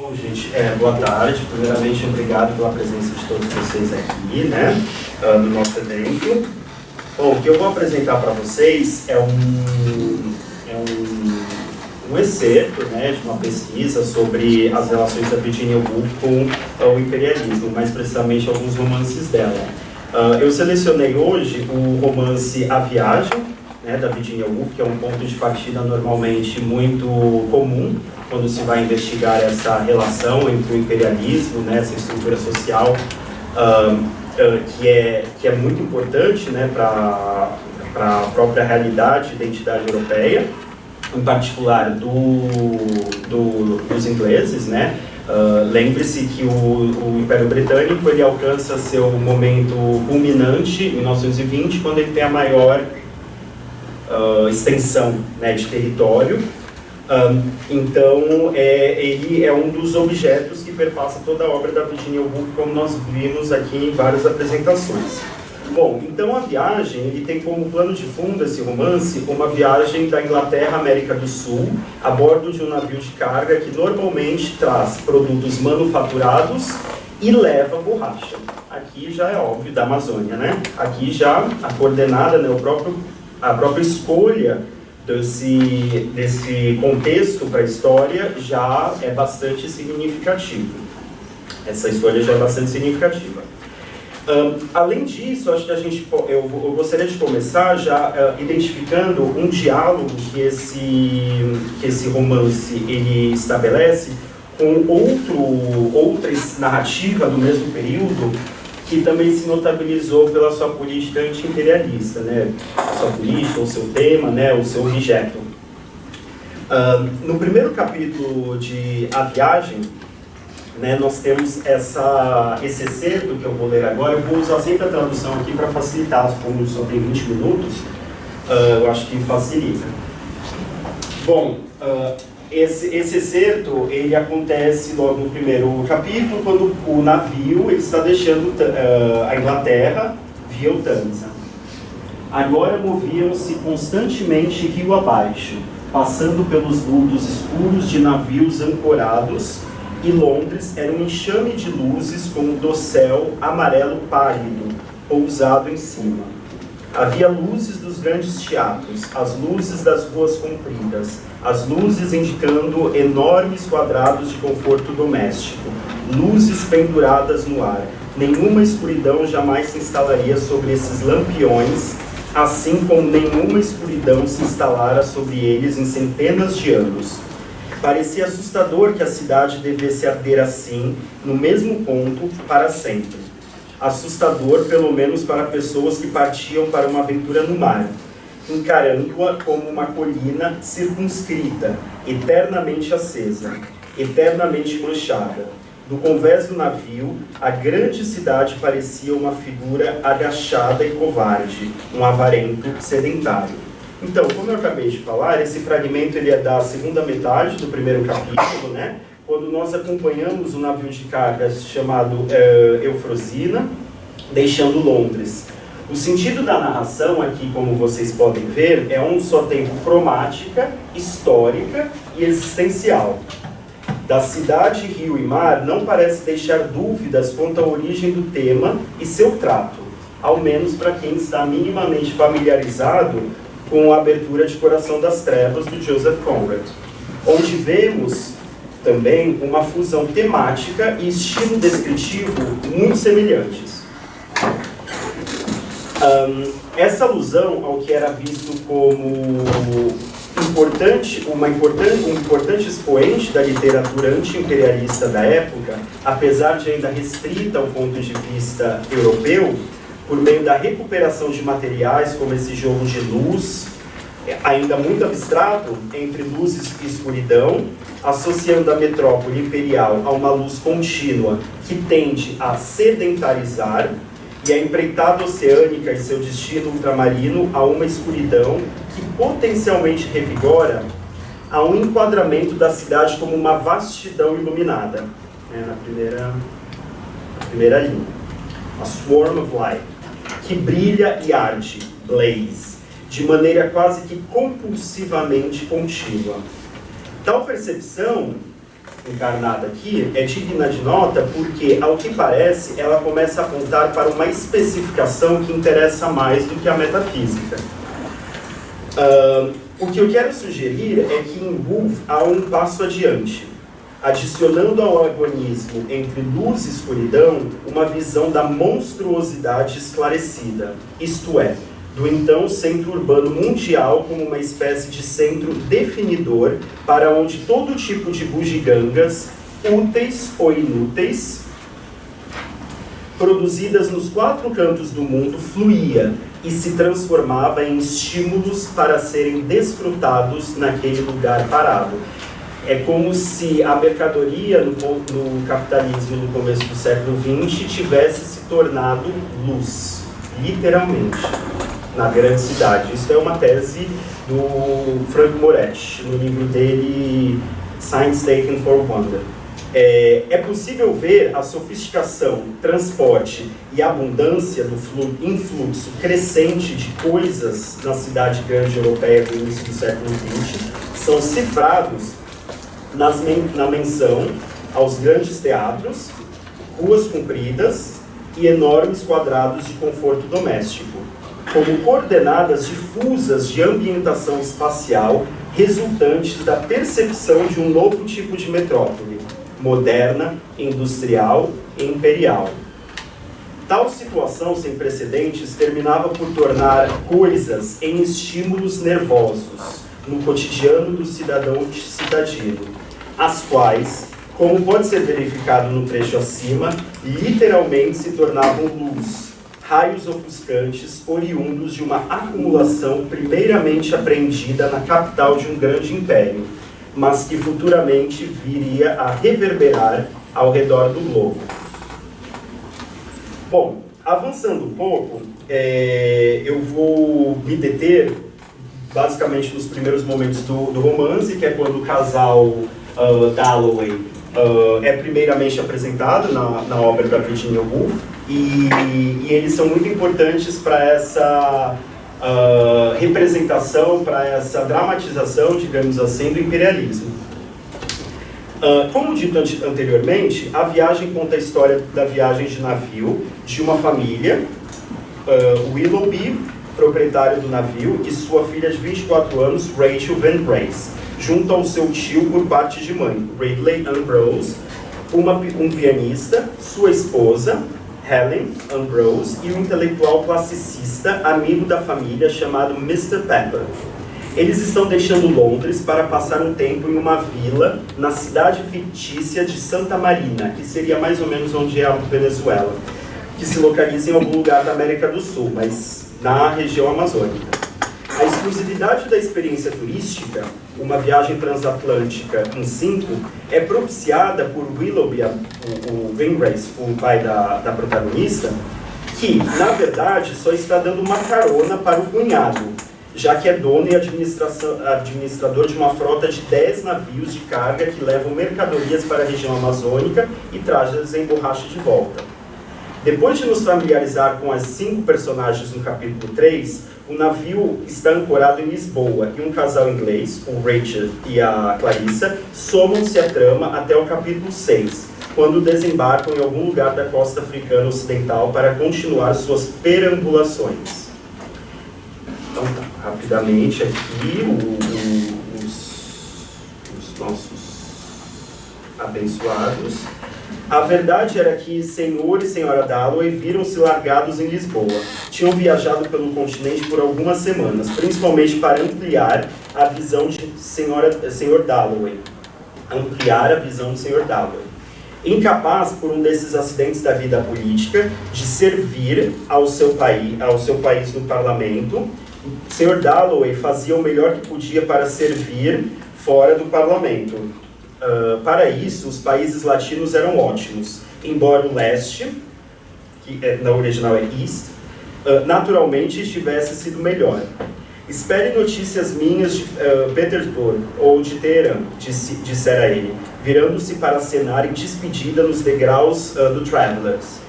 Bom, gente, boa tarde. Primeiramente, obrigado pela presença de todos vocês aqui, né, no nosso evento. Bom, o que eu vou apresentar para vocês é um excerto, né, de uma pesquisa sobre as relações da Virginia Woolf com o imperialismo, mais precisamente alguns romances dela. Eu selecionei hoje o romance A Viagem, né, da Virginia Woolf, que é um ponto de partida normalmente muito comum quando se vai investigar essa relação entre o imperialismo, né, essa estrutura social, que é muito importante, né, para a própria realidade e identidade europeia, em particular dos ingleses, né? Lembre-se que o Império Britânico ele alcança seu momento culminante em 1920, quando ele tem a maior extensão, né, de território. Então, ele é um dos objetos que perpassa toda a obra da Virginia Woolf, como nós vimos aqui em várias apresentações. Bom, então A Viagem, ele tem como plano de fundo esse romance uma viagem da Inglaterra à América do Sul, a bordo de um navio de carga que normalmente traz produtos manufaturados e leva borracha. Aqui já é óbvio, da Amazônia, né? Aqui já a coordenada, né, a própria escolha desse contexto para a história já é bastante significativo. Essa escolha já é bastante significativa. Além disso, acho que eu gostaria de começar já identificando um diálogo que esse romance ele estabelece com outra narrativa do mesmo período, que também se notabilizou pela sua política anti-imperialista, né? Sua política, o seu tema, né? O seu objeto. No primeiro capítulo de A Viagem, né, nós temos esse excerto que eu vou ler agora. Eu vou usar sempre a tradução aqui para facilitar, como só tem 20 minutos, eu acho que facilita. Bom, esse excerto, ele acontece logo no primeiro capítulo, quando o navio ele está deixando a Inglaterra via o Tâmisa. Agora moviam-se constantemente rio abaixo, passando pelos vultos escuros de navios ancorados, e Londres era um enxame de luzes como dossel amarelo pálido, pousado em cima. Havia luzes dos grandes teatros, as luzes das ruas compridas, as luzes indicando enormes quadrados de conforto doméstico, luzes penduradas no ar. Nenhuma escuridão jamais se instalaria sobre esses lampiões, assim como nenhuma escuridão se instalara sobre eles em centenas de anos. Parecia assustador que a cidade devesse arder assim, no mesmo ponto, para sempre. Assustador, pelo menos para pessoas que partiam para uma aventura no mar, encarando-a como uma colina circunscrita, eternamente acesa, eternamente manchada. Do convés do navio, a grande cidade parecia uma figura agachada e covarde, um avarento sedentário. Então, como eu acabei de falar, esse fragmento ele é da segunda metade do primeiro capítulo, né? Quando nós acompanhamos um navio de carga chamado Eufrosina, deixando Londres. O sentido da narração aqui, como vocês podem ver, é um só tempo cromática, histórica e existencial. Da cidade, rio e mar não parece deixar dúvidas quanto à origem do tema e seu trato, ao menos para quem está minimamente familiarizado com a abertura de Coração das Trevas, do Joseph Conrad, onde vemos também uma fusão temática e estilo descritivo muito semelhantes. Essa alusão ao que era visto como um importante expoente da literatura anti-imperialista da época, apesar de ainda restrita ao ponto de vista europeu, por meio da recuperação de materiais como esse jogo de luz, ainda muito abstrato, entre luzes e escuridão, associando a metrópole imperial a uma luz contínua que tende a sedentarizar, e a empreitada oceânica e seu destino ultramarino a uma escuridão que potencialmente revigora a um enquadramento da cidade como uma vastidão iluminada, né, na primeira linha. A swarm of light, que brilha e arde, blaze, de maneira quase que compulsivamente contínua. Tal percepção encarnada aqui, é digna de nota porque, ao que parece, ela começa a apontar para uma especificação que interessa mais do que a metafísica. O que eu quero sugerir é que em Wolff há um passo adiante, adicionando ao agonismo entre luz e escuridão uma visão da monstruosidade esclarecida, isto é, do então centro urbano mundial como uma espécie de centro definidor para onde todo tipo de bugigangas, úteis ou inúteis, produzidas nos 4 cantos do mundo, fluía e se transformava em estímulos para serem desfrutados naquele lugar parado. É como se a mercadoria no capitalismo no começo do século XX tivesse se tornado luz, literalmente, na grande cidade. Isso é uma tese do Frank Moretti, no livro dele Signs Taken for Wonder. É possível ver a sofisticação, transporte e abundância do influxo crescente de coisas na cidade grande europeia do início do século XX, são cifrados na menção aos grandes teatros, ruas compridas e enormes quadrados de conforto doméstico, como coordenadas difusas de ambientação espacial resultantes da percepção de um novo tipo de metrópole, moderna, industrial e imperial. Tal situação sem precedentes terminava por tornar coisas em estímulos nervosos no cotidiano do cidadão citadino, as quais, como pode ser verificado no trecho acima, literalmente se tornavam luz, raios ofuscantes oriundos de uma acumulação primeiramente apreendida na capital de um grande império, mas que futuramente viria a reverberar ao redor do globo. Bom, avançando um pouco, eu vou me deter basicamente nos primeiros momentos do romance, que é quando o casal Dalloway é primeiramente apresentado na obra da Virginia Woolf, e eles são muito importantes para essa representação, para essa dramatização, digamos assim, do imperialismo. Como dito anteriormente, a viagem conta a história da viagem de navio de uma família, Willoughby, proprietário do navio, e sua filha de 24 anos, Rachel Van Grace, junto ao seu tio por parte de mãe, Ridley Ambrose, um pianista, sua esposa, Helen Ambrose, e um intelectual classicista, amigo da família, chamado Mr. Pepper. Eles estão deixando Londres para passar um tempo em uma vila na cidade fictícia de Santa Marina, que seria mais ou menos onde é a Venezuela, que se localiza em algum lugar da América do Sul, mas na região amazônica. A exclusividade da experiência turística, uma viagem transatlântica em 5, é propiciada por Willoughby, o Van Grace, o pai da protagonista, que, na verdade, só está dando uma carona para o cunhado, já que é dono e administrador de uma frota de 10 navios de carga que levam mercadorias para a região amazônica e traz-as em borracha de volta. Depois de nos familiarizar com as 5 personagens no capítulo 3, o navio está ancorado em Lisboa e um casal inglês, o Rachel e a Clarissa, somam-se à trama até o capítulo 6, quando desembarcam em algum lugar da costa africana ocidental para continuar suas perambulações. Então, rapidamente aqui, os nossos abençoados. A verdade era que senhor e senhora Dalloway viram-se largados em Lisboa. Tinham viajado pelo continente por algumas semanas, principalmente para ampliar a visão de senhor Dalloway. Ampliar a visão de senhor Dalloway. Incapaz, por um desses acidentes da vida política, de servir ao seu país no parlamento, senhor Dalloway fazia o melhor que podia para servir fora do parlamento. Para isso, os países latinos eram ótimos, embora o leste, que na original é East, naturalmente tivesse sido melhor. Espere notícias minhas de Petersburg ou de Teherã, dissera ele, virando-se para acenar em despedida nos degraus do Travellers.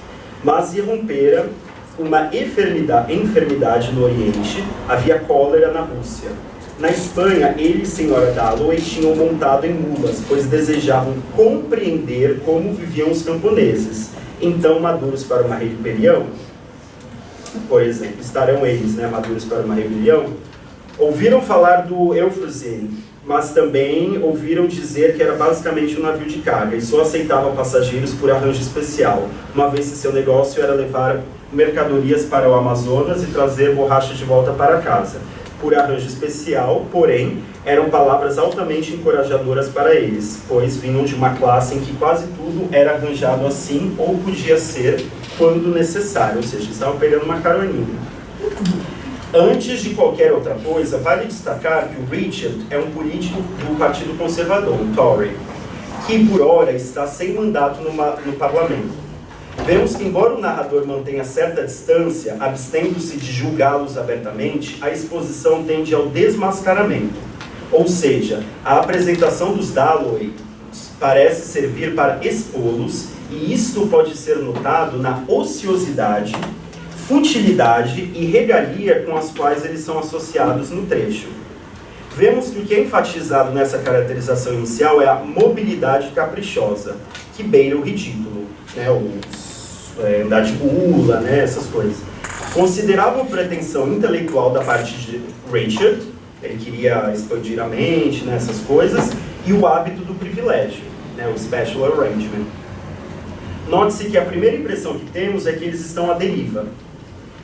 Mas irrompera uma enfermidade no Oriente, havia cólera na Rússia. Na Espanha, ele e senhora Dalloway tinham montado em mulas, pois desejavam compreender como viviam os camponeses. Então, maduros para uma rebelião, por exemplo, estarão eles, né, maduros para uma rebelião, ouviram falar do Eufrosyne, mas também ouviram dizer que era basicamente um navio de carga e só aceitava passageiros por arranjo especial, uma vez que seu negócio era levar mercadorias para o Amazonas e trazer borracha de volta para casa. Por arranjo especial, porém, eram palavras altamente encorajadoras para eles, pois vinham de uma classe em que quase tudo era arranjado assim ou podia ser quando necessário, ou seja, estavam pegando uma caroninha. Antes de qualquer outra coisa, vale destacar que o Richard é um político do Partido Conservador, o Tory, que por hora está sem mandato no parlamento. Vemos que, embora o narrador mantenha certa distância, abstendo-se de julgá-los abertamente, a exposição tende ao desmascaramento. Ou seja, a apresentação dos Dalloway parece servir para expô-los, e isto pode ser notado na ociosidade, futilidade e regalia com as quais eles são associados no trecho. Vemos que o que é enfatizado nessa caracterização inicial é a mobilidade caprichosa, que beira o ridículo, né, andar de bula, né, essas coisas. Considerável pretensão intelectual da parte de Richard, ele queria expandir a mente, né, essas coisas, e o hábito do privilégio, né, o special arrangement. Note-se que a primeira impressão que temos é que eles estão à deriva.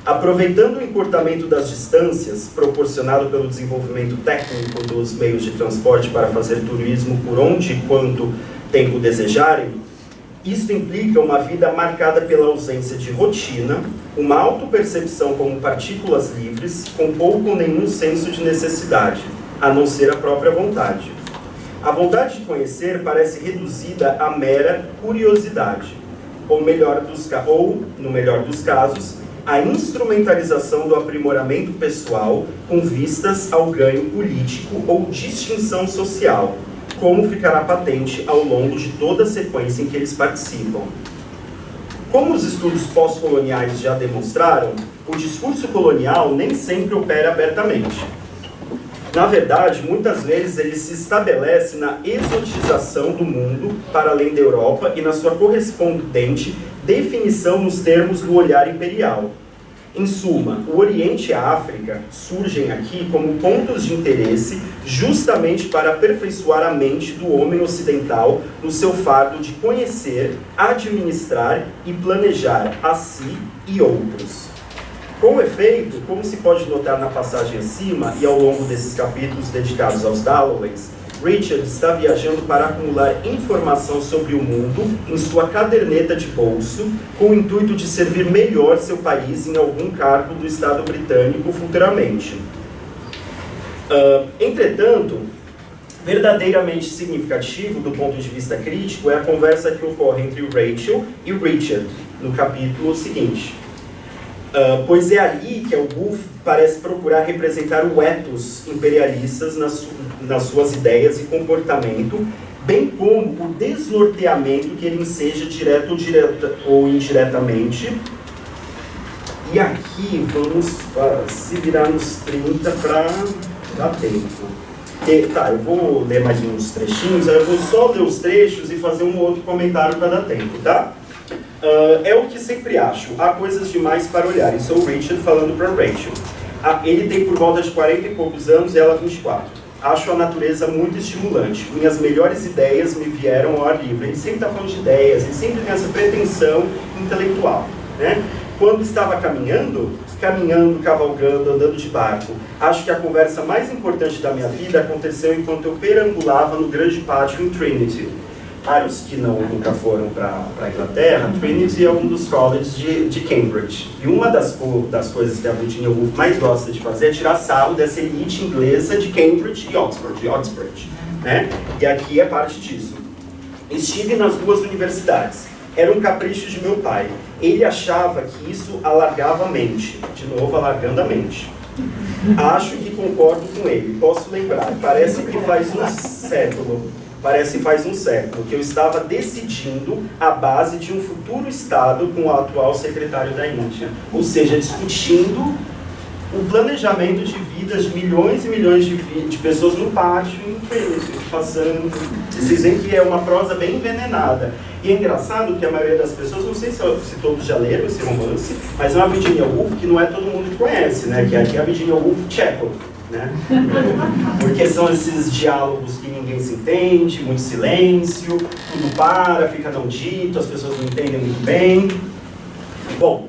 Aproveitando o encurtamento das distâncias, proporcionado pelo desenvolvimento técnico dos meios de transporte para fazer turismo por onde e quanto tempo desejarem, isto implica uma vida marcada pela ausência de rotina, uma autopercepção como partículas livres, com pouco ou nenhum senso de necessidade, a não ser a própria vontade. A vontade de conhecer parece reduzida a mera curiosidade, ou, no melhor dos casos, a instrumentalização do aprimoramento pessoal com vistas ao ganho político ou distinção social, como ficará patente ao longo de toda a sequência em que eles participam. Como os estudos pós-coloniais já demonstraram, o discurso colonial nem sempre opera abertamente. Na verdade, muitas vezes ele se estabelece na exotização do mundo para além da Europa e na sua correspondente definição nos termos do olhar imperial. Em suma, o Oriente e a África surgem aqui como pontos de interesse justamente para aperfeiçoar a mente do homem ocidental no seu fardo de conhecer, administrar e planejar a si e outros. Com efeito, como se pode notar na passagem acima e ao longo desses capítulos dedicados aos Dalloways, Richard está viajando para acumular informação sobre o mundo em sua caderneta de bolso, com o intuito de servir melhor seu país em algum cargo do Estado britânico futuramente. Entretanto, verdadeiramente significativo do ponto de vista crítico é a conversa que ocorre entre Rachel e Richard, no capítulo seguinte. Pois é ali que o Woolf parece procurar representar o ethos imperialistas nas suas ideias e comportamento, bem como o desnorteamento que ele enseja direto ou indiretamente. E aqui vamos se virar nos 30 para dar tempo. Eu vou ler mais uns trechinhos, aí eu vou só ler os trechos e fazer um outro comentário para dar tempo, tá? É o que sempre acho, há coisas demais para olhar. Isso é o Richard falando para Rachel. Ele tem por volta de 40 e poucos anos e ela 24. Acho a natureza muito estimulante. Minhas melhores ideias me vieram ao ar livre. Ele sempre está falando de ideias, ele sempre tem essa pretensão intelectual, né? Quando estava caminhando, cavalgando, andando de barco. Acho que a conversa mais importante da minha vida aconteceu enquanto eu perambulava no grande pátio em Trinity. Para os que nunca foram para a Inglaterra, Trinity é um dos colleges de Cambridge. E uma das coisas que a Virginia Woolf mais gosta de fazer é tirar sarro dessa elite inglesa de Cambridge e Oxford, né? E aqui é parte disso. Estive nas duas universidades. Era um capricho de meu pai. Ele achava que isso alargava a mente. De novo, alargando a mente. Acho que concordo com ele. Posso lembrar, parece faz um século, que eu estava decidindo a base de um futuro Estado com o atual secretário da Índia. Ou seja, discutindo o planejamento de vidas de milhões e milhões de pessoas no pátio inteiro, passando. Vocês veem que é uma prosa bem envenenada. E é engraçado que a maioria das pessoas, não sei se todos já leram esse romance, mas é uma Virginia Woolf que não é todo mundo que conhece, né? Que aqui é a Virginia Woolf Chekhov, né? Porque são esses diálogos que ninguém se entende, muito silêncio, tudo para, fica não dito, as pessoas não entendem muito bem. Bom,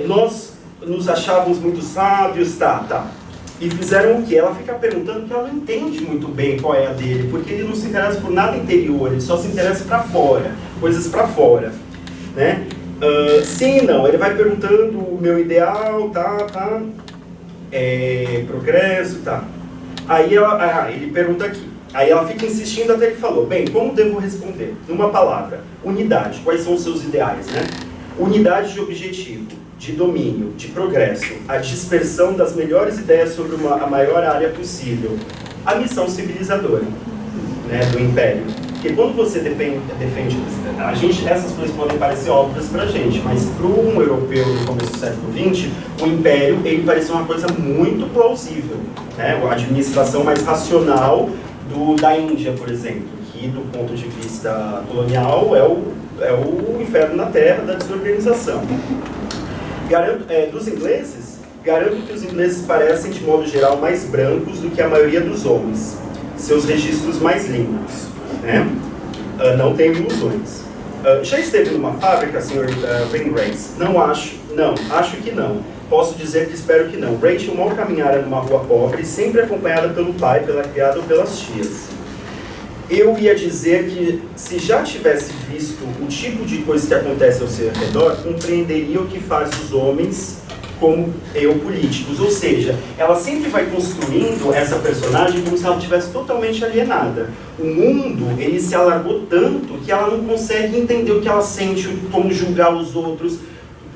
nós nos achávamos muito sábios, tá. E fizeram o quê? Ela fica perguntando que ela não entende muito bem qual é a dele, porque ele não se interessa por nada interior, ele só se interessa para fora, coisas para fora, né? Sim, não, ele vai perguntando o meu ideal, tá, progresso, tá. Aí ele pergunta aqui, aí ela fica insistindo até que falou, bem, como devo responder? Numa palavra, unidade, quais são os seus ideais, né? Unidade de objetivo, de domínio, de progresso, a dispersão das melhores ideias sobre a maior área possível, a missão civilizadora, né, do Império. Porque quando você defende essas coisas podem parecer óbvias para a gente, mas para um europeu do começo do século XX, o Império ele parecia uma coisa muito plausível, né, a administração mais racional da Índia, por exemplo, que do ponto de vista colonial é o inferno na terra da desorganização. Dos ingleses, garanto que os ingleses parecem, de modo geral, mais brancos do que a maioria dos homens. Seus registros mais limpos, né? Não tenho ilusões. Já esteve numa fábrica, Sr. Ringrace? Acho que não. Posso dizer que espero que não. Rachel mal caminhara numa rua pobre, sempre acompanhada pelo pai, pela criada ou pelas tias. Eu ia dizer que, se já tivesse visto o tipo de coisa que acontece ao seu redor, compreenderia o que faz os homens como políticos. Ou seja, ela sempre vai construindo essa personagem como se ela estivesse totalmente alienada. O mundo, ele se alargou tanto que ela não consegue entender o que ela sente, como julgar os outros.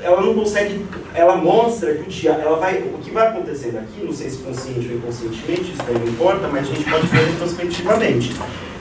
Ela não consegue, ela mostra que o que vai acontecendo aqui, não sei se consciente ou inconscientemente, isso daí não importa, mas a gente pode ver retrospectivamente,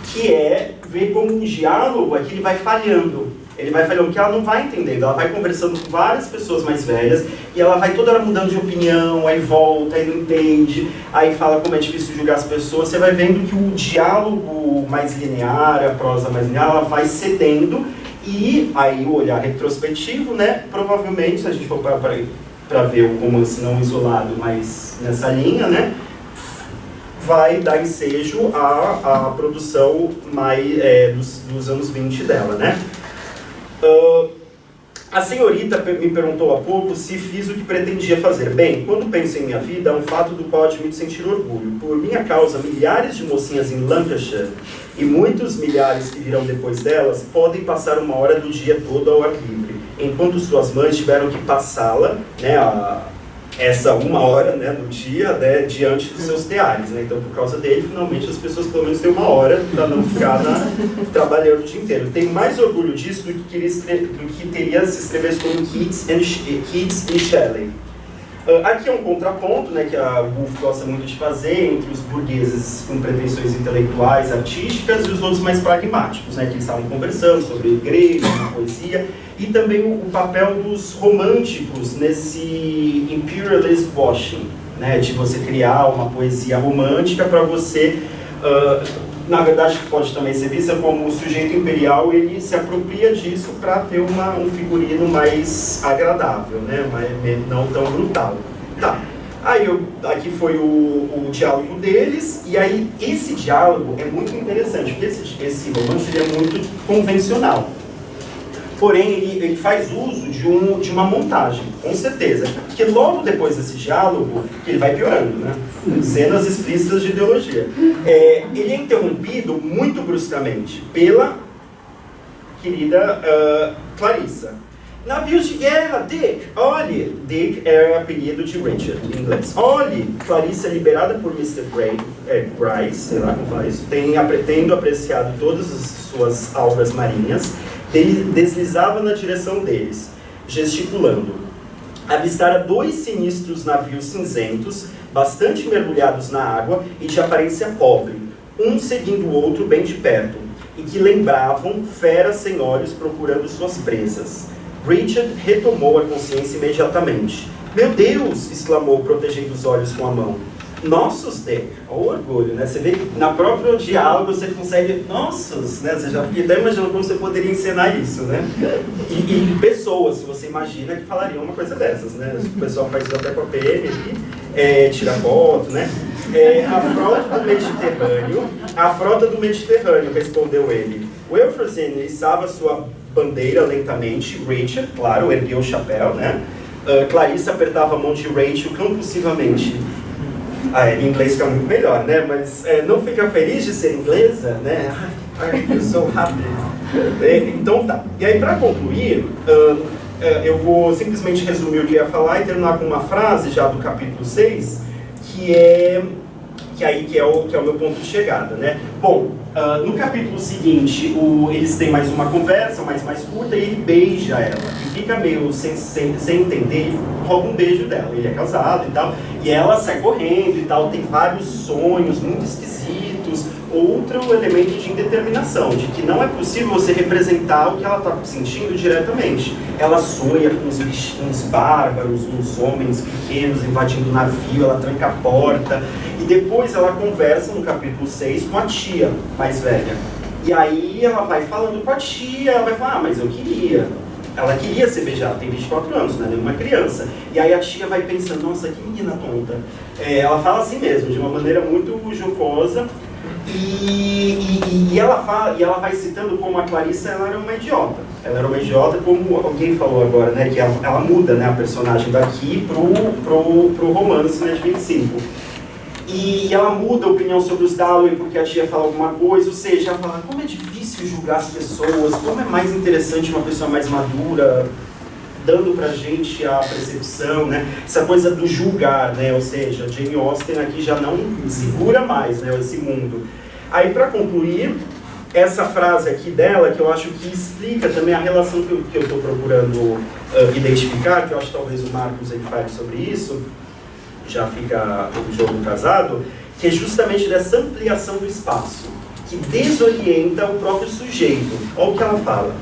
que é ver como um diálogo aqui ele vai falhando. Ele vai falhando, porque ela não vai entendendo. Ela vai conversando com várias pessoas mais velhas e ela vai toda hora mudando de opinião, aí volta, aí não entende, aí fala como é difícil julgar as pessoas. Você vai vendo que o diálogo mais linear, a prosa mais linear, ela vai cedendo e aí o olhar retrospectivo, né? Provavelmente, se a gente for para ver o romance não isolado, mas nessa linha, né? Vai dar ensejo à produção dos anos 20 dela, né? A senhorita me perguntou há pouco se fiz o que pretendia fazer. Bem, quando penso em minha vida, é um fato do qual admito sentir orgulho. Por minha causa, milhares de mocinhas em Lancashire e muitos milhares que virão depois delas podem passar uma hora do dia todo ao ar livre, enquanto suas mães tiveram que passá-la, né, essa uma hora, né, do dia, né, diante dos seus teares, né? Então, por causa dele, finalmente as pessoas pelo menos têm uma hora para não ficar trabalhando o dia inteiro. Tenho mais orgulho disso do que teria se escrevesse como Keats e Shelley. Aqui é um contraponto, né, que a Woolf gosta muito de fazer entre os burgueses com pretensões intelectuais, artísticas, e os outros mais pragmáticos, né, que eles estavam conversando sobre igreja, poesia, e também o papel dos românticos nesse imperialist washing, né, de você criar uma poesia romântica para você, na verdade pode também ser vista como o sujeito imperial, ele se apropria disso para ter um figurino mais agradável, né, não tão brutal. Tá. Aí aqui foi o diálogo deles, e aí esse diálogo é muito interessante, porque esse romance ele é muito convencional. Porém, ele faz uso de uma montagem, com certeza. Porque logo depois desse diálogo, que ele vai piorando, né? Cenas explícitas de ideologia. Ele é interrompido muito bruscamente pela querida Clarissa. Navios de guerra, Dick! Olhe! Dick é o apelido de Richard, em inglês. Olhe! Clarissa, liberada por Mr. Gryce, sei lá como fala isso, tendo apreciado todas as suas algas marinhas, deslizava na direção deles, gesticulando. Avistara 2 sinistros navios cinzentos, bastante mergulhados na água e de aparência pobre, um seguindo o outro bem de perto, e que lembravam feras sem olhos procurando suas presas. Richard retomou a consciência imediatamente. Meu Deus! Exclamou, protegendo os olhos com a mão. Nossos, Dick. Olha o orgulho, né? Você vê que na própria diálogo você consegue... Nossos, né? Você já fica imaginando como você poderia encenar isso, né? E pessoas, se você imagina, que falariam uma coisa dessas, né? O pessoal faz isso até com a PM aqui, tira foto, né? A frota do Mediterrâneo, respondeu ele. Wilfredsson içava sua bandeira lentamente. Rachel, claro, ergueu o chapéu, né? Clarissa apertava a mão de Rachel compulsivamente. Em inglês fica muito melhor, né? Mas não fica feliz de ser inglesa, né? I'm so happy. Então tá. E aí, para concluir, eu vou simplesmente resumir o que eu ia falar e terminar com uma frase já do capítulo 6, que é o meu ponto de chegada, né? Bom, no capítulo seguinte, eles têm mais uma conversa, mais curta, e ele beija ela. E fica meio sem entender, ele rouba um beijo dela. Ele é casado e tal, e ela sai correndo e tal, tem vários sonhos muito esquisitos. Outro elemento de indeterminação, de que não é possível você representar o que ela está sentindo diretamente. Ela sonha com uns bárbaros, uns homens pequenos invadindo o navio, ela tranca a porta, e depois ela conversa no capítulo 6 com a tia mais velha. E aí ela vai falando com a tia, ela vai falar, mas eu queria. Ela queria ser beijada, tem 24 anos, não é nenhuma criança. E aí a tia vai pensando, nossa, que menina tonta. Ela fala assim mesmo, de uma maneira muito jocosa. E ela vai citando como a Clarissa ela era uma idiota. Ela era uma idiota, como alguém falou agora, né? Que ela muda, né, a personagem daqui pro romance, né, de 25. E ela muda a opinião sobre os Dalloway porque a tia fala alguma coisa, ou seja, ela fala como é difícil julgar as pessoas, como é mais interessante uma pessoa mais madura, dando pra gente a percepção, né? Essa coisa do julgar, né? Ou seja, Jane Austen aqui já não segura mais, né, esse mundo. Aí, para concluir, essa frase aqui dela, que eu acho que explica também a relação que eu estou procurando identificar, que eu acho que talvez o Marcos ele fale sobre isso, já fica o jogo casado, que é justamente dessa ampliação do espaço, que desorienta o próprio sujeito. Olha o que ela fala.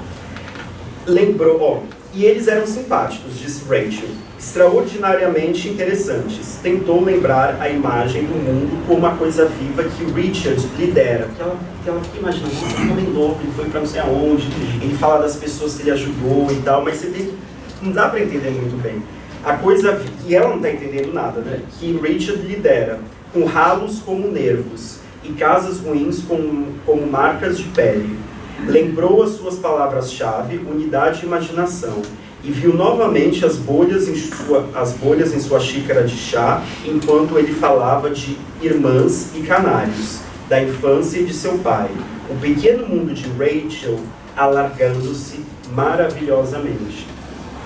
E eles eram simpáticos, disse Rachel, extraordinariamente interessantes. Tentou lembrar a imagem do mundo como uma coisa viva que Richard lhe dera. Que ela fica imaginando, esse homem louco, ele foi para não sei aonde, ele fala das pessoas que ele ajudou e tal, mas você vê que não dá para entender muito bem. A coisa, e ela não está entendendo nada, né? Que Richard lhe dera, com ralos como nervos, e casas ruins como marcas de pele. Lembrou as suas palavras-chave, unidade e imaginação, e viu novamente as bolhas em sua xícara de chá, enquanto ele falava de irmãs e canários, da infância e de seu pai. O pequeno mundo de Rachel alargando-se maravilhosamente.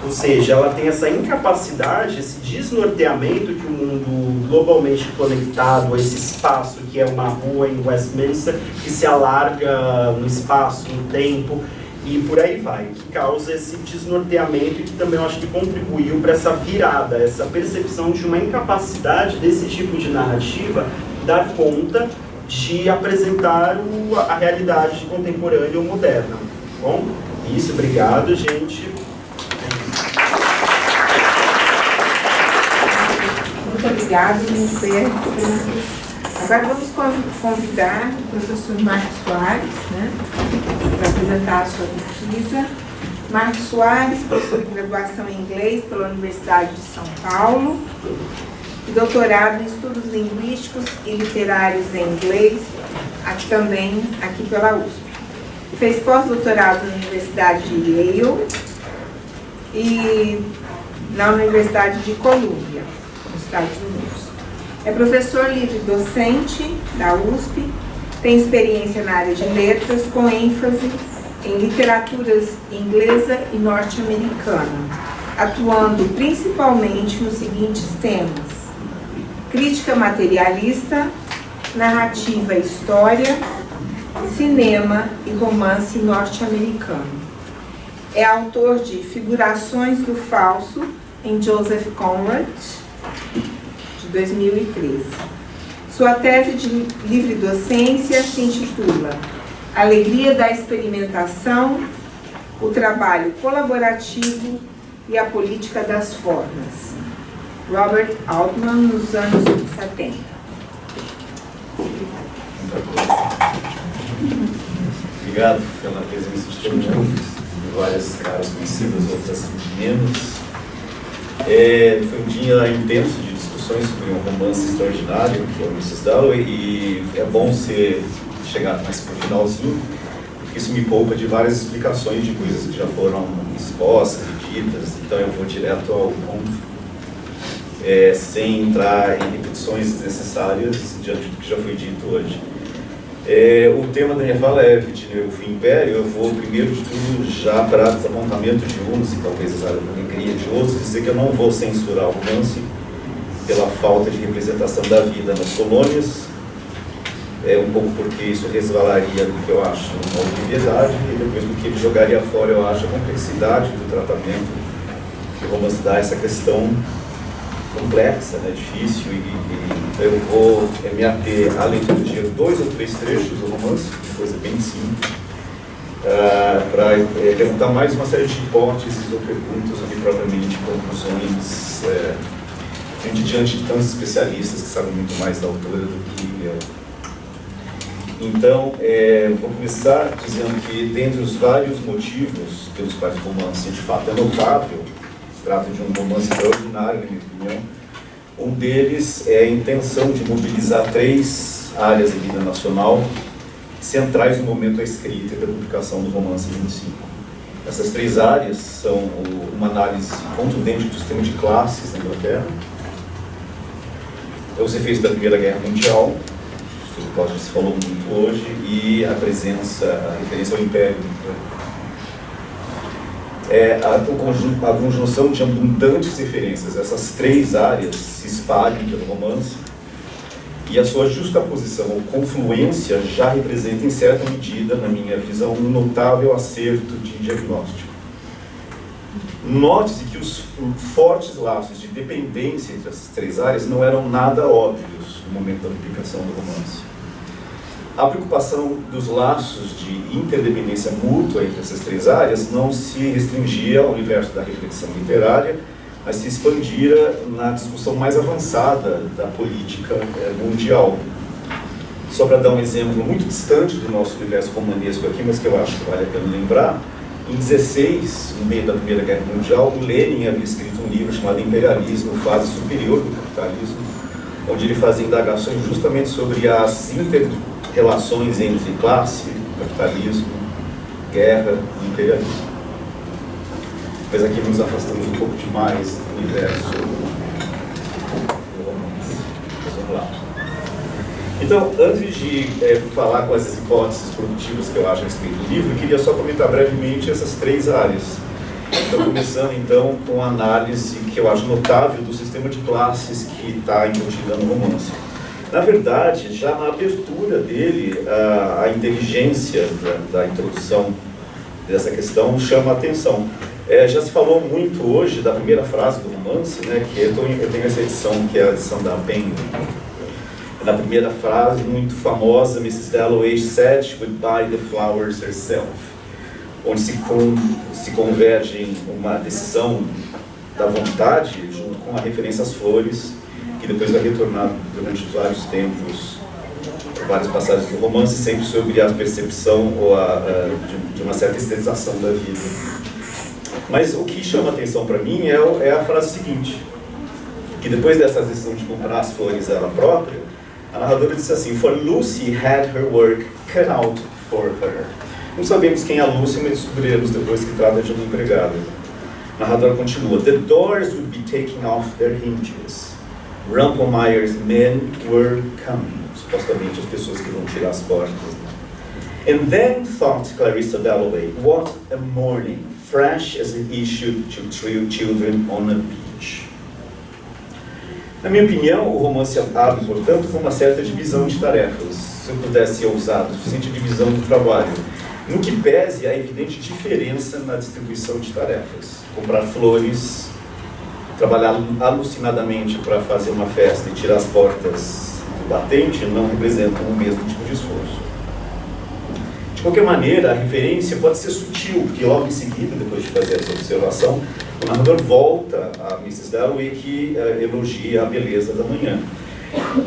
Ou seja, ela tem essa incapacidade, esse desnorteamento que o mundo globalmente conectado a esse espaço que é uma rua em Westminster, que se alarga no espaço, no tempo, e por aí vai, que causa esse desnorteamento e que também eu acho que contribuiu para essa virada, essa percepção de uma incapacidade desse tipo de narrativa dar conta de apresentar a realidade contemporânea ou moderna. Bom, isso, obrigado, gente. Muito obrigada, Agora vamos convidar o professor Marcos Soares, né, para apresentar a sua pesquisa. Marcos Soares possui graduação em inglês pela Universidade de São Paulo e doutorado em estudos linguísticos e literários em inglês, aqui pela USP. Fez pós-doutorado na Universidade de Yale e na Universidade de Columbia, nos Estados Unidos. É professor livre-docente da USP, tem experiência na área de letras, com ênfase em literaturas inglesa e norte-americana, atuando principalmente nos seguintes temas: crítica materialista, narrativa e história, cinema e romance norte-americano. É autor de Figurações do Falso, em Joseph Conrad, de 2013. Sua tese de livre-docência se intitula Alegria da Experimentação, o Trabalho Colaborativo e a Política das Formas. Robert Altman, nos anos 70. Obrigado pela presença de todos, de várias caras conhecidas, outras menos. Foi um dia intenso de discussões sobre um romance extraordinário, que é o Mrs. Dalloway, e é bom você chegar mais para o finalzinho, porque isso me poupa de várias explicações de coisas que já foram expostas e ditas, então eu vou direto ao ponto, sem entrar em repetições desnecessárias diante do que já foi dito hoje. O tema da minha fala é Virginia Woolf Império. Eu vou, primeiro de tudo, já para desapontamento de uns e talvez a alegria de outros, dizer que eu não vou censurar o romance pela falta de representação da vida nas colônias, um pouco porque isso resvalaria do que eu acho uma obviedade, e depois do que ele jogaria fora, eu acho a complexidade do tratamento que o romance dá a essa questão complexa, né, difícil, eu vou me ater à leitura de 2 ou 3 trechos do romance, coisa bem simples, para perguntar mais uma série de hipóteses ou perguntas, ou propriamente conclusões, diante de tantos especialistas que sabem muito mais da autora do que eu. Então, vou começar dizendo que, dentre os vários motivos pelos quais o romance de fato é notável, trata de um romance extraordinário, na minha opinião. Um deles é a intenção de mobilizar 3 áreas de vida nacional centrais no momento da escrita e da publicação do romance de 25. Essas 3 áreas são uma análise contundente do sistema de classes na Inglaterra, os efeitos da Primeira Guerra Mundial, sobre o qual já se falou muito hoje, e a referência ao Império. A conjunção de abundantes referências, essas 3 áreas se espalham pelo romance, e a sua justaposição ou confluência já representa, em certa medida, na minha visão, um notável acerto de diagnóstico. Note-se que os fortes laços de dependência entre essas 3 áreas não eram nada óbvios no momento da publicação do romance. A preocupação dos laços de interdependência mútua entre essas 3 áreas não se restringia ao universo da reflexão literária, mas se expandira na discussão mais avançada da política mundial. Só para dar um exemplo muito distante do nosso universo romanesco aqui, mas que eu acho que vale a pena lembrar, em 16, no meio da Primeira Guerra Mundial, o Lenin havia escrito um livro chamado Imperialismo, Fase Superior do Capitalismo, onde ele fazia indagações justamente sobre as interrelações entre classe, capitalismo, guerra e imperialismo. Mas aqui nos afastamos um pouco demais do universo do romance. Vamos lá. Então, antes de falar com essas hipóteses produtivas que eu acho a respeito do livro, eu queria só comentar brevemente essas 3 áreas. Então, começando então com a análise que eu acho notável do sistema de classes que está embutida no romance. Na verdade, já na abertura dele, a inteligência da introdução dessa questão chama a atenção. Já se falou muito hoje da primeira frase do romance, né, que eu tenho essa edição, que é a edição da Penguin. Na primeira frase, muito famosa, Mrs. Dalloway said she would buy the flowers herself, onde se convergem uma decisão da vontade junto com a referência às flores, que depois vai retornar durante vários tempos, várias passagens do romance, sempre sobre a percepção ou de uma certa estetização da vida. Mas o que chama atenção para mim é a frase seguinte, que depois dessa decisão de comprar as flores ela própria, a narradora disse assim: "For Lucy had her work cut out for her." Não sabemos quem é a Lucy, mas descobriremos depois que trata de uma empregada. A narradora continua: "The doors would be taking off their hinges. Rumpelmeyer's men were coming." Supostamente as pessoas que vão tirar as portas. "And then," thought Clarissa Dalloway, "what a morning, fresh as it issued to 3 children on a beach." Na minha opinião, o romance abre, portanto, com uma certa divisão de tarefas, se eu pudesse ousar, suficiente divisão do trabalho, no que pese a evidente diferença na distribuição de tarefas. Comprar flores, trabalhar alucinadamente para fazer uma festa e tirar as portas do batente não representam o mesmo tipo de esforço. De qualquer maneira, a referência pode ser sutil, porque logo em seguida, depois de fazer essa observação, o narrador volta a Mrs. Dalloway, que elogia a beleza da manhã.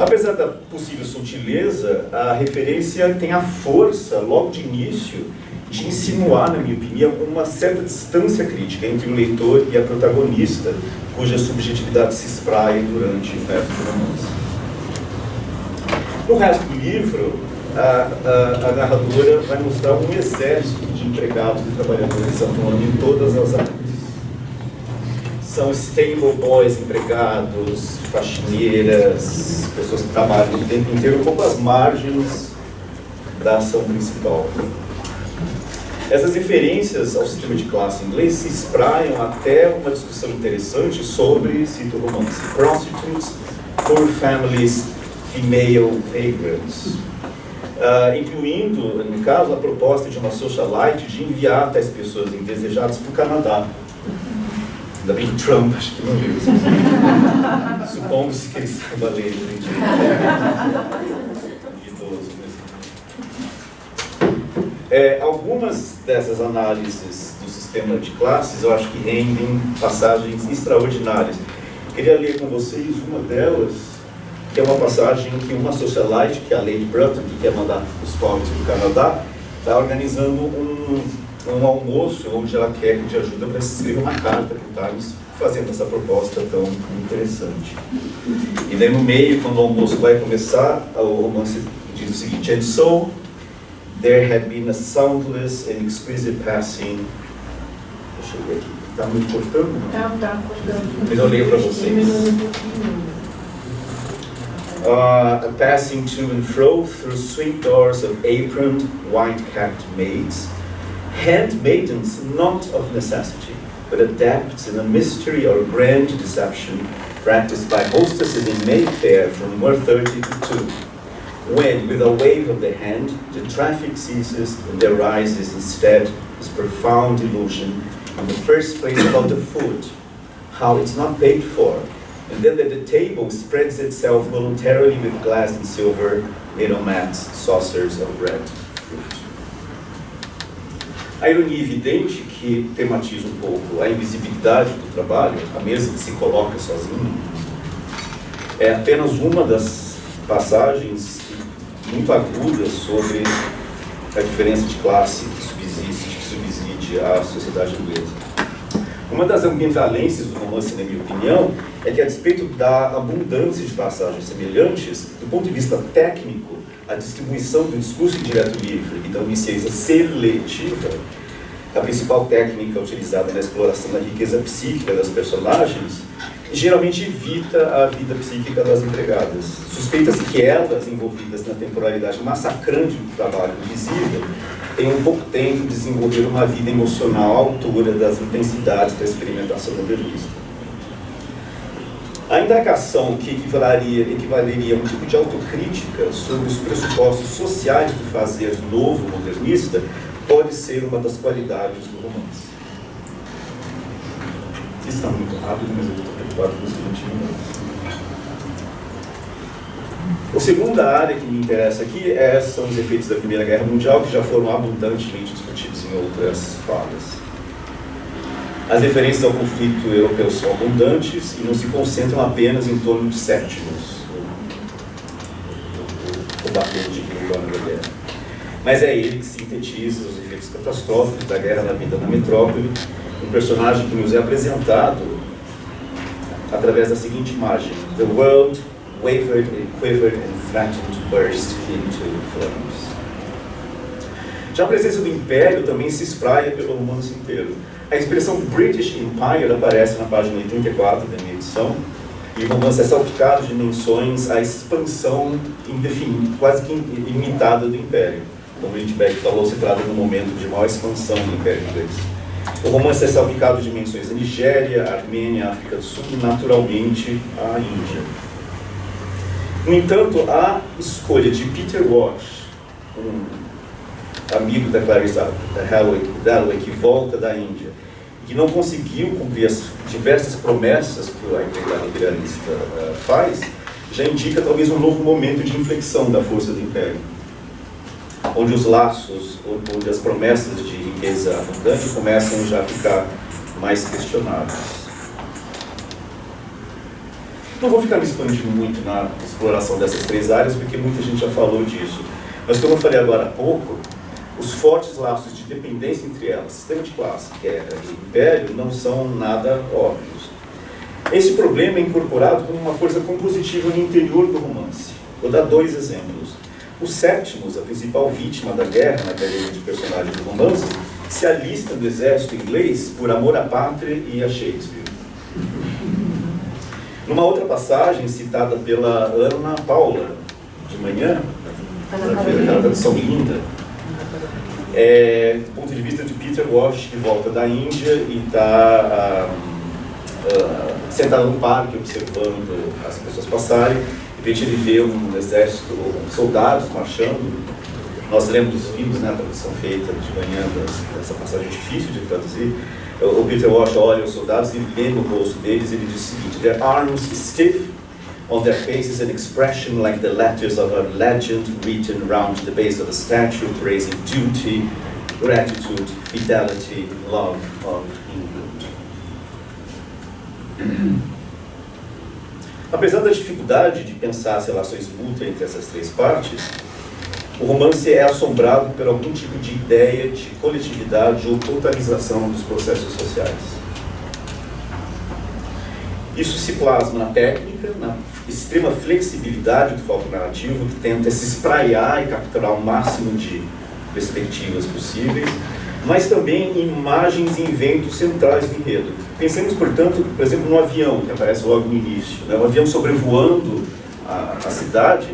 Apesar da possível sutileza, a referência tem a força, logo de início, de insinuar, na minha opinião, uma certa distância crítica entre o leitor e a protagonista, cuja subjetividade se espraia durante o resto do romance. No resto do livro, a narradora vai mostrar um exército de empregados e trabalhadores atuando em todas as áreas. São stable boys empregados, faxineiras, pessoas que trabalham o tempo inteiro como as margens da ação principal. Essas referências ao sistema de classe inglês se espraiam até uma discussão interessante sobre, cito o romance, prostitutes, poor families, female vagrants, incluindo, no caso, a proposta de uma socialite de enviar tais pessoas indesejadas para o Canadá. Ainda bem que Trump, acho que não viu isso. Supondo-se que ele saiba ler, gente. Algumas dessas análises do sistema de classes eu acho que rendem passagens extraordinárias. Queria ler com vocês uma delas, que é uma passagem que uma socialite, que é a Lady Brunton, que quer mandar os pobres para o Canadá, está organizando um almoço onde ela quer de ajuda para escrever uma carta para o Times, fazendo essa proposta tão interessante. E daí no meio, quando o almoço vai começar, o romance diz o seguinte: and so there had been a soundless and exquisite passing. Deixa eu ver aqui, está me cortando? Não, está cortando. Mas eu leio para vocês. Passing to and fro through sweet doors of aproned, white-capped maids, handmaidens not of necessity, but adepts in a mystery or grand deception practiced by hostesses in Mayfair from 1:30 to 2. When, with a wave of the hand, the traffic ceases and there rises instead this profound illusion, in the first place about the food, how it's not paid for, and then that the table spreads itself voluntarily with glass and silver, little mats, saucers of red fruit. A ironia evidente que tematiza um pouco a invisibilidade do trabalho, a mesa que se coloca sozinha, é apenas uma das passagens muito agudas sobre a diferença de classe que subside a sociedade inglesa. Uma das ambivalências do romance, na minha opinião, é que, a despeito da abundância de passagens semelhantes, do ponto de vista técnico, a distribuição do discurso indireto livre e da omnisciência seletiva, a principal técnica utilizada na exploração da riqueza psíquica das personagens, geralmente evita a vida psíquica das empregadas. Suspeita-se que elas, envolvidas na temporalidade massacrante do trabalho invisível, tenham pouco tempo de desenvolver uma vida emocional à altura das intensidades da experimentação modernista. A indagação que equivaleria a um tipo de autocrítica sobre os pressupostos sociais do fazer novo modernista pode ser uma das qualidades do romance. Isso está muito rápido, mas eu estou preocupado com os 20 minutos. A segunda área que me interessa aqui são os efeitos da Primeira Guerra Mundial, que já foram abundantemente discutidos em outras falas. As referências ao conflito europeu são abundantes e não se concentram apenas em torno de Sétimos, o combatente que lutou na guerra. Mas é ele que sintetiza os efeitos catastróficos da guerra na vida na metrópole, um personagem que nos é apresentado através da seguinte imagem: The world wavered and quivered and threatened to burst into flames. Já a presença do Império também se espraia pelo romance inteiro. A expressão British Empire aparece na página 84 da minha edição, e o romance é salpicado de menções à expansão indefinida, quase que ilimitada do Império. Como Lindbergh falou, se trata de um momento de maior expansão do Império Inglês. O romance é salpicado de menções à Nigéria, à Armênia, à África do Sul e, naturalmente, à Índia. No entanto, a escolha de Peter Walsh, um amigo da Clarice Dalloway, que volta da Índia, que não conseguiu cumprir as diversas promessas que a empregada imperialista faz, já indica talvez um novo momento de inflexão da força do Império. onde os laços, onde as promessas de riqueza abundante começam já a ficar mais questionáveis. Não vou ficar me expandindo muito na exploração dessas três áreas, porque muita gente já falou disso. Mas como eu falei agora há pouco, os fortes laços de dependência entre elas, sistema de classe, guerra e império, não são nada óbvios. Esse problema é incorporado como uma força compositiva no interior do romance. Vou dar dois exemplos. O Septimus, a principal vítima da guerra na galeria de personagens do romance, se alista do exército inglês por amor à pátria e a Shakespeare. Numa outra passagem, citada pela Ana Paula, de manhã, na tradução linda, do ponto de vista de Peter Walsh, que volta da Índia e está sentado no parque, observando as pessoas passarem. De repente ele vê um exército, soldados marchando. Nós lemos dos filmes, né, a tradução feita de manhã dessa passagem difícil de traduzir. O Peter Walsh olha os soldados e vê no rosto deles, ele diz o seguinte: their arms stiff, on their faces an expression like the letters of a legend written round the base of a statue, praising duty, gratitude, fidelity, love of England. Apesar da dificuldade de pensar as relações mútuas entre essas três partes, o romance é assombrado por algum tipo de ideia de coletividade ou totalização dos processos sociais. Isso se plasma na técnica, na extrema flexibilidade do foco narrativo, que tenta se espraiar e capturar o máximo de perspectivas possíveis, mas também em imagens e eventos centrais do enredo. Pensemos, portanto, por exemplo, no avião, que aparece logo no início. O avião sobrevoando a cidade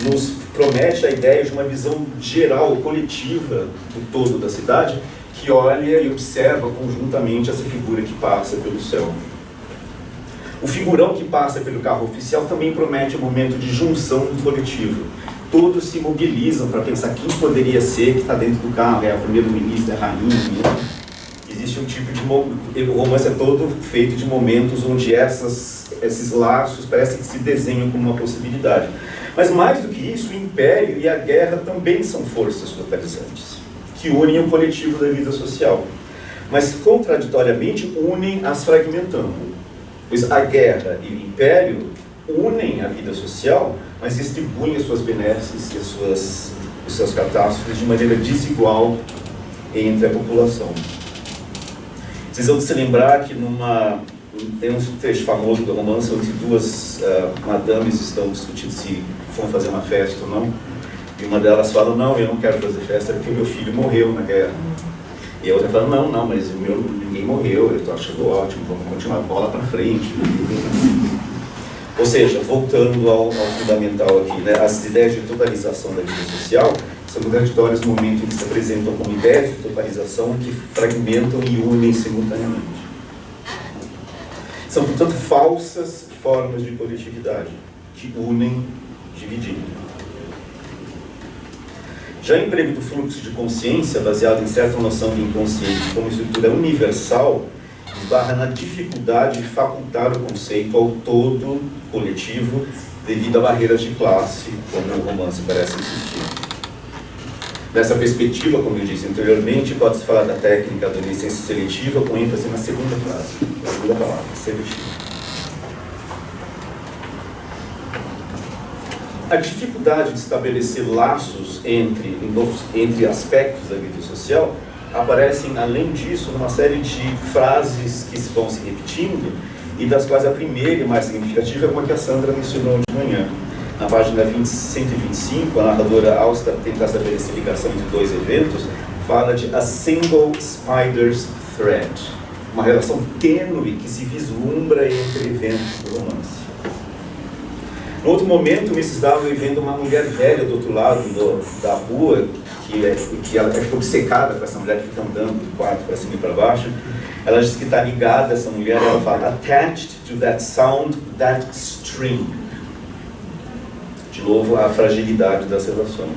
nos promete a ideia de uma visão geral, coletiva do todo da cidade, que olha e observa conjuntamente essa figura que passa pelo céu. O figurão que passa pelo carro oficial também promete um momento de junção do coletivo. Todos se mobilizam para pensar quem poderia ser que está dentro do carro, é a primeiro-ministro, é a rainha. Existe um tipo de... O romance é todo feito de momentos onde esses laços parecem que se desenham como uma possibilidade. Mas mais do que isso, o império e a guerra também são forças totalizantes, que unem o coletivo da vida social, mas contraditoriamente unem as fragmentando. Pois a guerra e o império unem a vida social, mas distribuem as suas benesses e as suas catástrofes de maneira desigual entre a população. Vocês vão se lembrar que tem um trecho famoso do romance onde duas madames estão discutindo se vão fazer uma festa ou não, e uma delas fala: não, eu não quero fazer festa porque meu filho morreu na guerra. E a outra fala: não, mas ninguém morreu, eu estou achando ótimo, vamos continuar a bola para frente. Ou seja, voltando ao fundamental aqui, né, as ideias de totalização da vida social são contraditórias no momento em que se apresentam como ideias de totalização que fragmentam e unem simultaneamente. São, portanto, falsas formas de coletividade, que unem dividindo. Já o emprego do fluxo de consciência, baseado em certa noção de inconsciente como estrutura universal, esbarra na dificuldade de facultar o conceito ao todo coletivo devido a barreiras de classe, como o romance parece insistir. Dessa perspectiva, como eu disse anteriormente, pode-se falar da técnica da licença seletiva com ênfase na segunda frase, na segunda palavra, seletiva. A dificuldade de estabelecer laços entre aspectos da vida social aparecem, além disso, numa série de frases que vão se repetindo e das quais a primeira e mais significativa é uma que a Sandra mencionou de manhã. Na página 125, a narradora, ao tentar estabelecer ligação entre dois eventos, fala de a single spider's thread, uma relação tênue que se vislumbra entre eventos do romance. No outro momento, Mrs. W vendo uma mulher velha do outro lado da rua, que ela fica obcecada com essa mulher que fica andando do quarto para cima e para baixo. Ela diz que está ligada a essa mulher, ela fala attached to that sound, that string. De novo, a fragilidade das relações.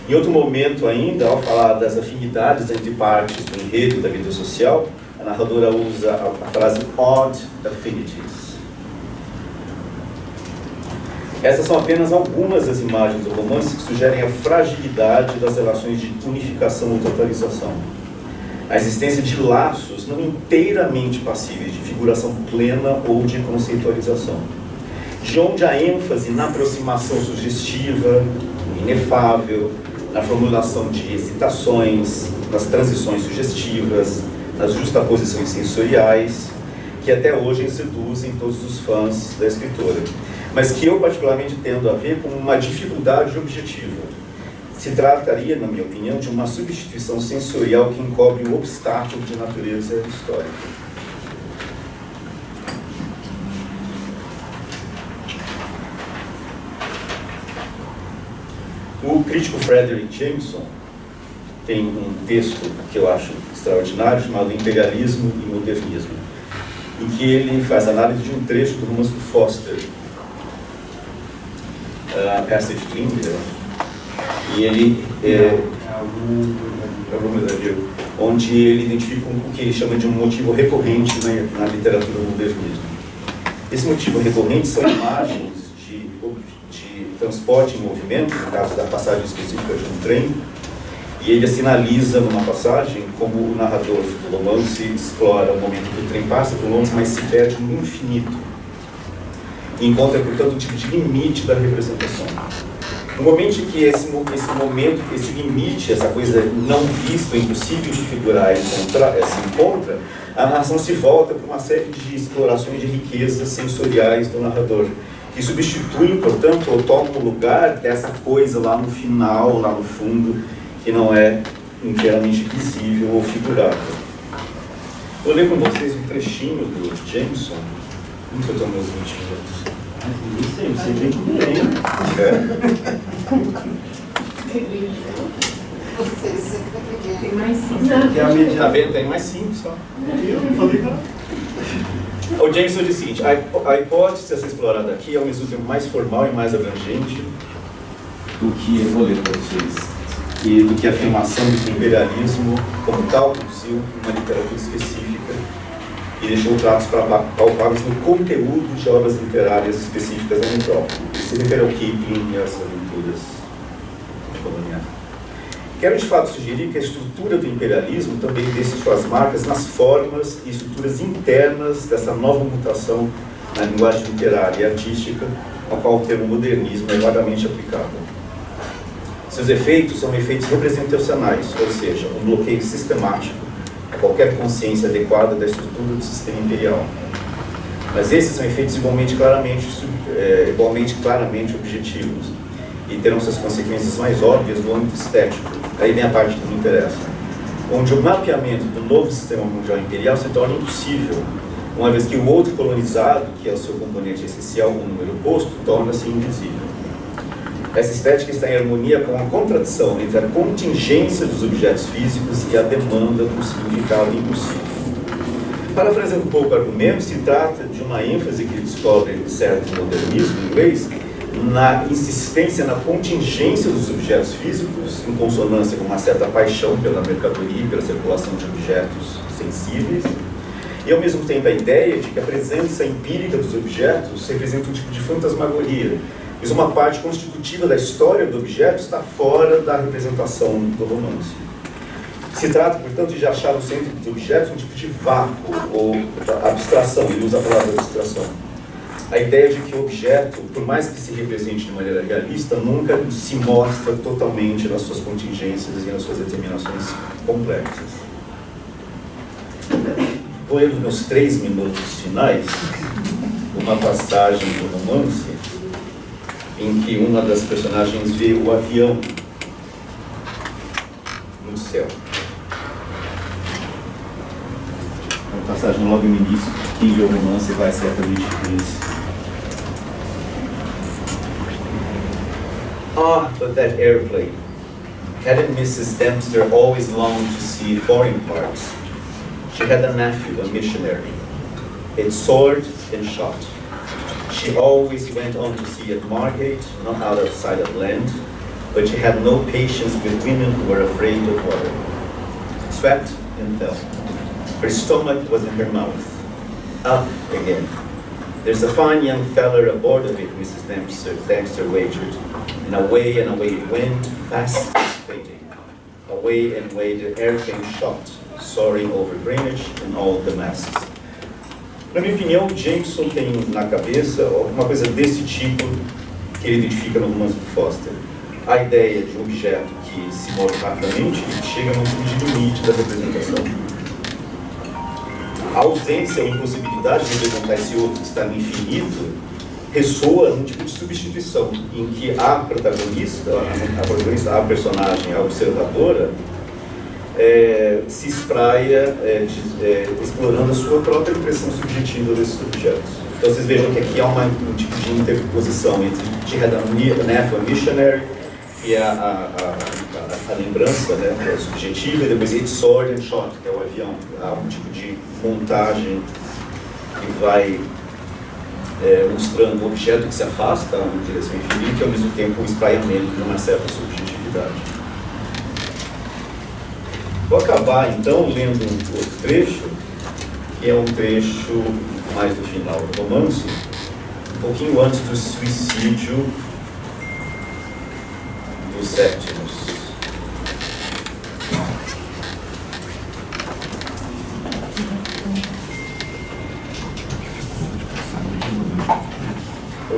Em outro momento ainda, ao falar das afinidades entre partes do enredo da vida social, a narradora usa a frase odd affinities. Essas são apenas algumas das imagens do romance que sugerem a fragilidade das relações de unificação ou totalização. A existência de laços não inteiramente passíveis de figuração plena ou de conceitualização, de onde a ênfase na aproximação sugestiva, inefável, na formulação de excitações, nas transições sugestivas, nas justaposições sensoriais, que até hoje seduzem todos os fãs da escritora, mas que eu particularmente tendo a ver com uma dificuldade objetiva. Se trataria, na minha opinião, de uma substituição sensorial que encobre um obstáculo de natureza histórica. O crítico Frederick Jameson tem um texto que eu acho extraordinário, chamado Imperialismo e Modernismo, em que ele faz análise de um trecho do romance do Foster, Passage to India, e ele onde ele identifica o que ele chama de um motivo recorrente na literatura do modernismo. Esse motivo recorrente são imagens de transporte em movimento, no caso da passagem específica de um trem, e ele sinaliza numa passagem como o narrador do romance explora o momento que o trem passa por Londres, mas se perde no infinito. E encontra, portanto, um tipo de limite da representação. No momento em que esse momento, esse limite, essa coisa não vista, impossível de figurar, se encontra, a narração se volta para uma série de explorações de riquezas sensoriais do narrador, que substituem, portanto, ou tomam o lugar dessa coisa lá no final, lá no fundo, que não é inteiramente visível ou figurável. Vou ler com vocês um trechinho do Jameson. Vamos botar meus 20 minutos. Você vem com bem. Tem mais 5. Tá vendo? Tem mais 5 só. Eu falei não. O Jameson diz o seguinte: a hipótese a ser explorada aqui é ao mesmo tempo mais formal e mais abrangente do que, eu vou ler para vocês, e do que a afirmação do imperialismo como tal produziu uma literatura específica e deixou traços palpáveis no conteúdo de obras literárias específicas da metrópole. Se refere ao Kipling e às aventuras coloniais. Quero de fato sugerir que a estrutura do imperialismo também deixe suas marcas nas formas e estruturas internas dessa nova mutação na linguagem literária e artística, ao qual o termo modernismo é vagamente aplicado. Seus efeitos são efeitos representacionais, ou seja, um bloqueio sistemático a qualquer consciência adequada da estrutura do sistema imperial. Mas esses são efeitos igualmente claramente objetivos e terão suas consequências mais óbvias no âmbito estético. Aí vem a parte que me interessa, onde o mapeamento do novo sistema mundial imperial se torna impossível, uma vez que o outro colonizado, que é o seu componente essencial, o número oposto, torna-se invisível. Essa estética está em harmonia com a contradição entre a contingência dos objetos físicos e a demanda do significado impossível. Parafraseando um pouco o argumento, se trata de uma ênfase que descobre certo modernismo inglês na insistência na contingência dos objetos físicos, em consonância com uma certa paixão pela mercadoria e pela circulação de objetos sensíveis, e ao mesmo tempo a ideia de que a presença empírica dos objetos representa um tipo de fantasmagoria, pois uma parte constitutiva da história do objeto está fora da representação do romance. Se trata, portanto, de achar no centro dos objetos um tipo de vácuo ou abstração, ele usa a palavra abstração. A ideia de que o objeto, por mais que se represente de maneira realista, nunca se mostra totalmente nas suas contingências e nas suas determinações complexas. Vou ler nos meus 3 minutos finais uma passagem do romance em que uma das personagens vê o avião no céu. É uma passagem logo no início, quem vê o romance vai certamente conhecer. Ah, but that airplane. Hadn't Mrs. Dempster always longed to see foreign parts? She had a nephew, a missionary. It soared and shot. She always went on to sea at Margate, not out of sight of land, but she had no patience with women who were afraid of water. It swept and fell. Her stomach was in her mouth. Up again. There's a fine young feller aboard of it, Mrs. Dempster wagered. And away it went, fast fading. Away and away the airplane shot, soaring over Greenwich and all the masts. Na minha opinião, Jameson tem na cabeça uma coisa desse tipo que ele identifica no romance do Foster. A ideia de um objeto que se move rapidamente e chega num tipo de limite da representação. A ausência ou impossibilidade de representar esse outro que está no infinito ressoa num tipo de substituição, em que a protagonista, a personagem, a observadora, se espraia explorando a sua própria impressão subjetiva desses objetos. Então vocês vejam que aqui há um tipo de interposição entre She Had a Missionary e a lembrança, né, subjetiva, e depois It Soared and Shot, que é o avião. Há um tipo de montagem que vai mostrando um objeto que se afasta em direção infinita e ao mesmo tempo um espraiamento de uma certa subjetividade. Vou acabar então lendo um outro trecho, que é um trecho mais do final do romance, um pouquinho antes do suicídio dos Septimus.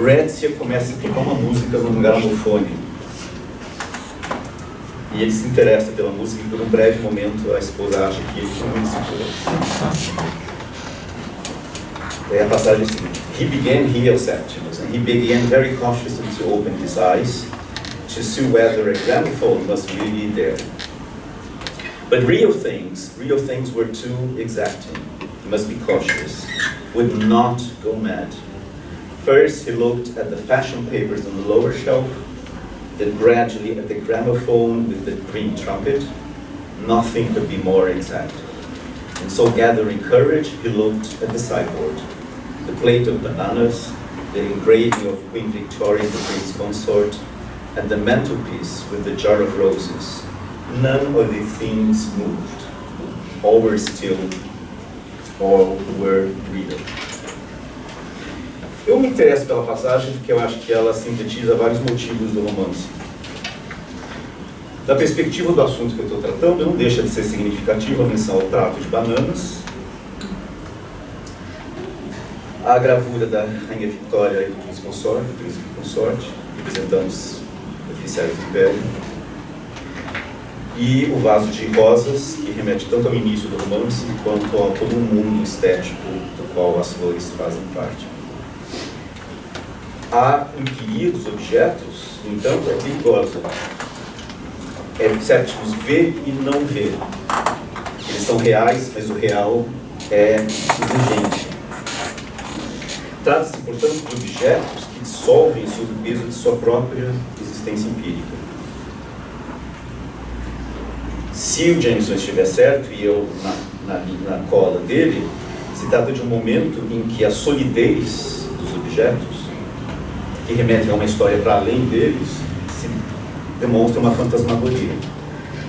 Rezia começa a tocar uma música num gramofone. E ele se interessa pela música e por um breve momento a esposa acha que ele não se interessa. A passagem é a seguinte: He began here, Septimus, and he began very cautiously to open his eyes to see whether a gramophone must really be there. But real things were too exacting. He must be cautious, would not go mad. First, he looked at the fashion papers on the lower shelf, then gradually at the gramophone with the green trumpet. Nothing could be more exact. And so, gathering courage, he looked at the sideboard, the plate of bananas, the engraving of Queen Victoria, the Queen's consort, and the mantelpiece with the jar of roses. None of the things moved. All were still, all were real. Eu me interesso pela passagem porque eu acho que ela sintetiza vários motivos do romance. Da perspectiva do assunto que eu estou tratando, não deixa de ser significativa a menção ao prato de bananas, a gravura da Rainha Victoria e do Príncipe Consorte, representando os oficiais do Império, e o vaso de rosas, que remete tanto ao início do romance quanto a todo um mundo estético do qual as flores fazem parte. A empiria dos objetos, no entanto, é perigosa. Septimus vê e não vê. Eles são reais, mas o real é exigente. Trata-se, portanto, de objetos que dissolvem sob o peso de sua própria existência empírica. Se o Jameson estiver certo, e eu na cola dele, se trata de um momento em que a solidez dos objetos, que remetem a uma história para além deles, se demonstra uma fantasmagoria.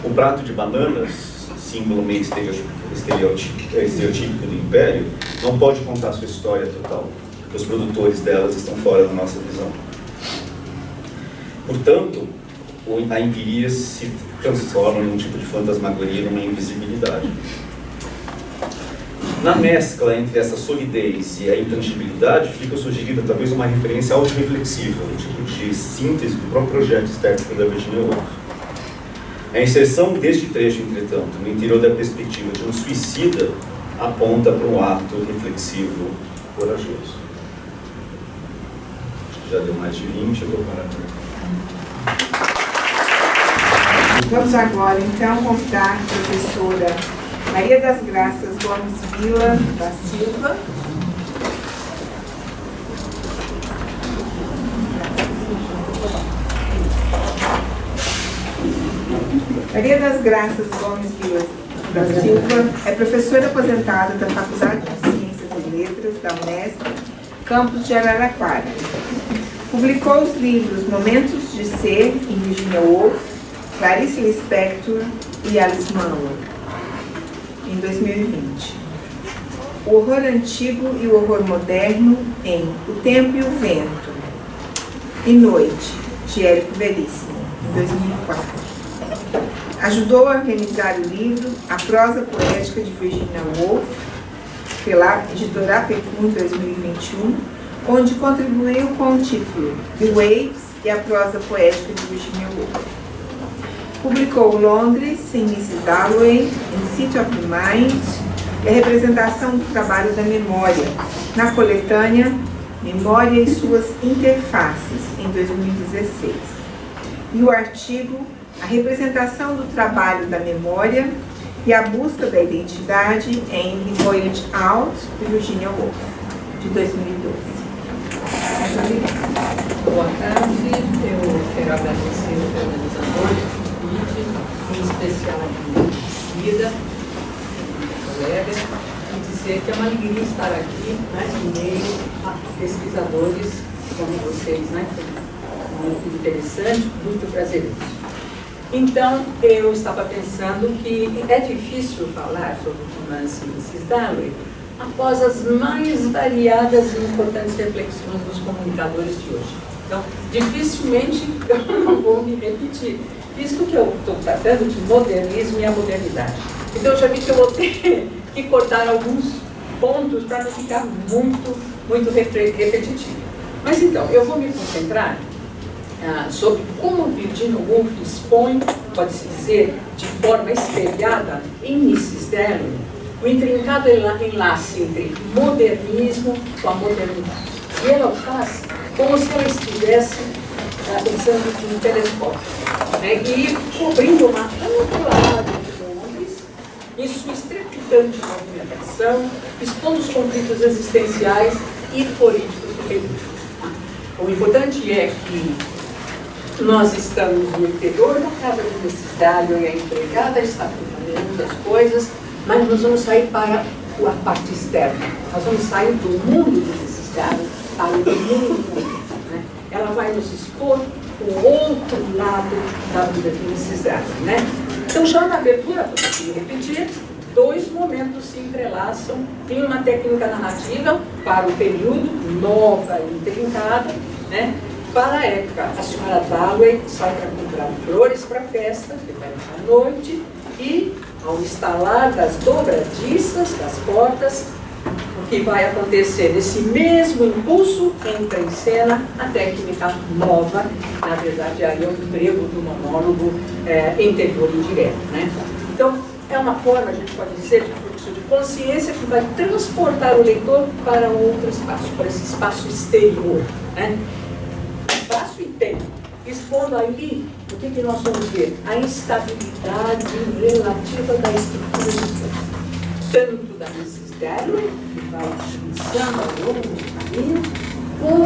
O prato de bananas, símbolo meio estereotípico do Império, não pode contar sua história total. Os produtores delas estão fora da nossa visão. Portanto, a empiria se transforma em um tipo de fantasmagoria, numa invisibilidade. Na mescla entre essa solidez e a intangibilidade, fica sugerida talvez uma referência autorreflexiva, um tipo de síntese do próprio projeto estético da Virginia Woolf. A inserção deste trecho, entretanto, no interior da perspectiva de um suicida, aponta para um ato reflexivo corajoso. Acho que já deu mais de 20, eu vou parar por aqui. Vamos agora, então, convidar a professora Maria das Graças Gomes Vila da Silva. Maria das Graças Gomes Vila da Silva é professora aposentada da Faculdade de Ciências e Letras da Unesp, campus de Araraquara. Publicou os livros Momentos de Ser, em Virginia Woolf, Clarice Lispector e Alice Munro, em 2020. O horror antigo e o horror moderno em O Tempo e o Vento e Noite, de Érico Veríssimo, em 2004. Ajudou a organizar o livro A Prosa Poética de Virginia Woolf, pela editora Apecum, 2021, onde contribuiu com o título The Waves e a Prosa Poética de Virginia Woolf. Publicou Londres, em Mrs. Dalloway, em City of the Mind, e a representação do trabalho da memória, na coletânea Memória e Suas Interfaces, em 2016. E o artigo A Representação do Trabalho da Memória e a Busca da Identidade em The Voyage Out, de Virginia Woolf, de 2012. Boa tarde, eu quero agradecer ao organizador do convite, em especial a Cida, colega, e dizer que é uma alegria estar aqui, né, em meio a pesquisadores como vocês, né, muito interessante, muito prazeroso. Então, eu estava pensando que é difícil falar sobre o romance Mrs. Dalloway após as mais variadas e importantes reflexões dos comunicadores de hoje. Então, dificilmente eu não vou me repetir, visto que eu estou tratando de modernismo e a modernidade. Então, eu já vi que eu vou ter que cortar alguns pontos para não ficar muito repetitivo. Mas então, eu vou me concentrar sobre como Virginia Woolf expõe, pode-se dizer, de forma espelhada em Mrs. Dalloway, o intrincado enlace entre modernismo com a modernidade. E ela o faz como se ela estivesse usando de um telescópio, né, e cobrindo uma ampla área de Londres, em sua estrepitante movimentação, expondo os conflitos existenciais e políticos do período. O importante é que nós estamos no interior da casa de Mrs. Dalloway, a empregada está fazendo as coisas, mas nós vamos sair para a parte externa. Nós vamos sair do mundo de Mrs. Dalloway para o mundo. Né? Ela vai nos expor o outro lado da vida de Mrs. Dalloway. Né? Então, já na abertura, para repetir, dois momentos se entrelaçam em uma técnica narrativa para o período, nova e intrincada, né? Para a época. A senhora Dalloway sai para comprar flores para a festa, que vai à noite, e ao instalar das dobradiças das portas, o que vai acontecer nesse mesmo impulso entra em cena a técnica nova, na verdade aí é o emprego do monólogo interior e direto. Né? Então, é uma forma, a gente pode dizer, de fluxo de consciência que vai transportar o leitor para outro espaço, para esse espaço exterior. Né? Espaço e tempo, expondo ali o que nós vamos ver? A instabilidade relativa da estrutura do tempo. Tanto da Mrs. Dalloway, que vai avançando ao longo do caminho, como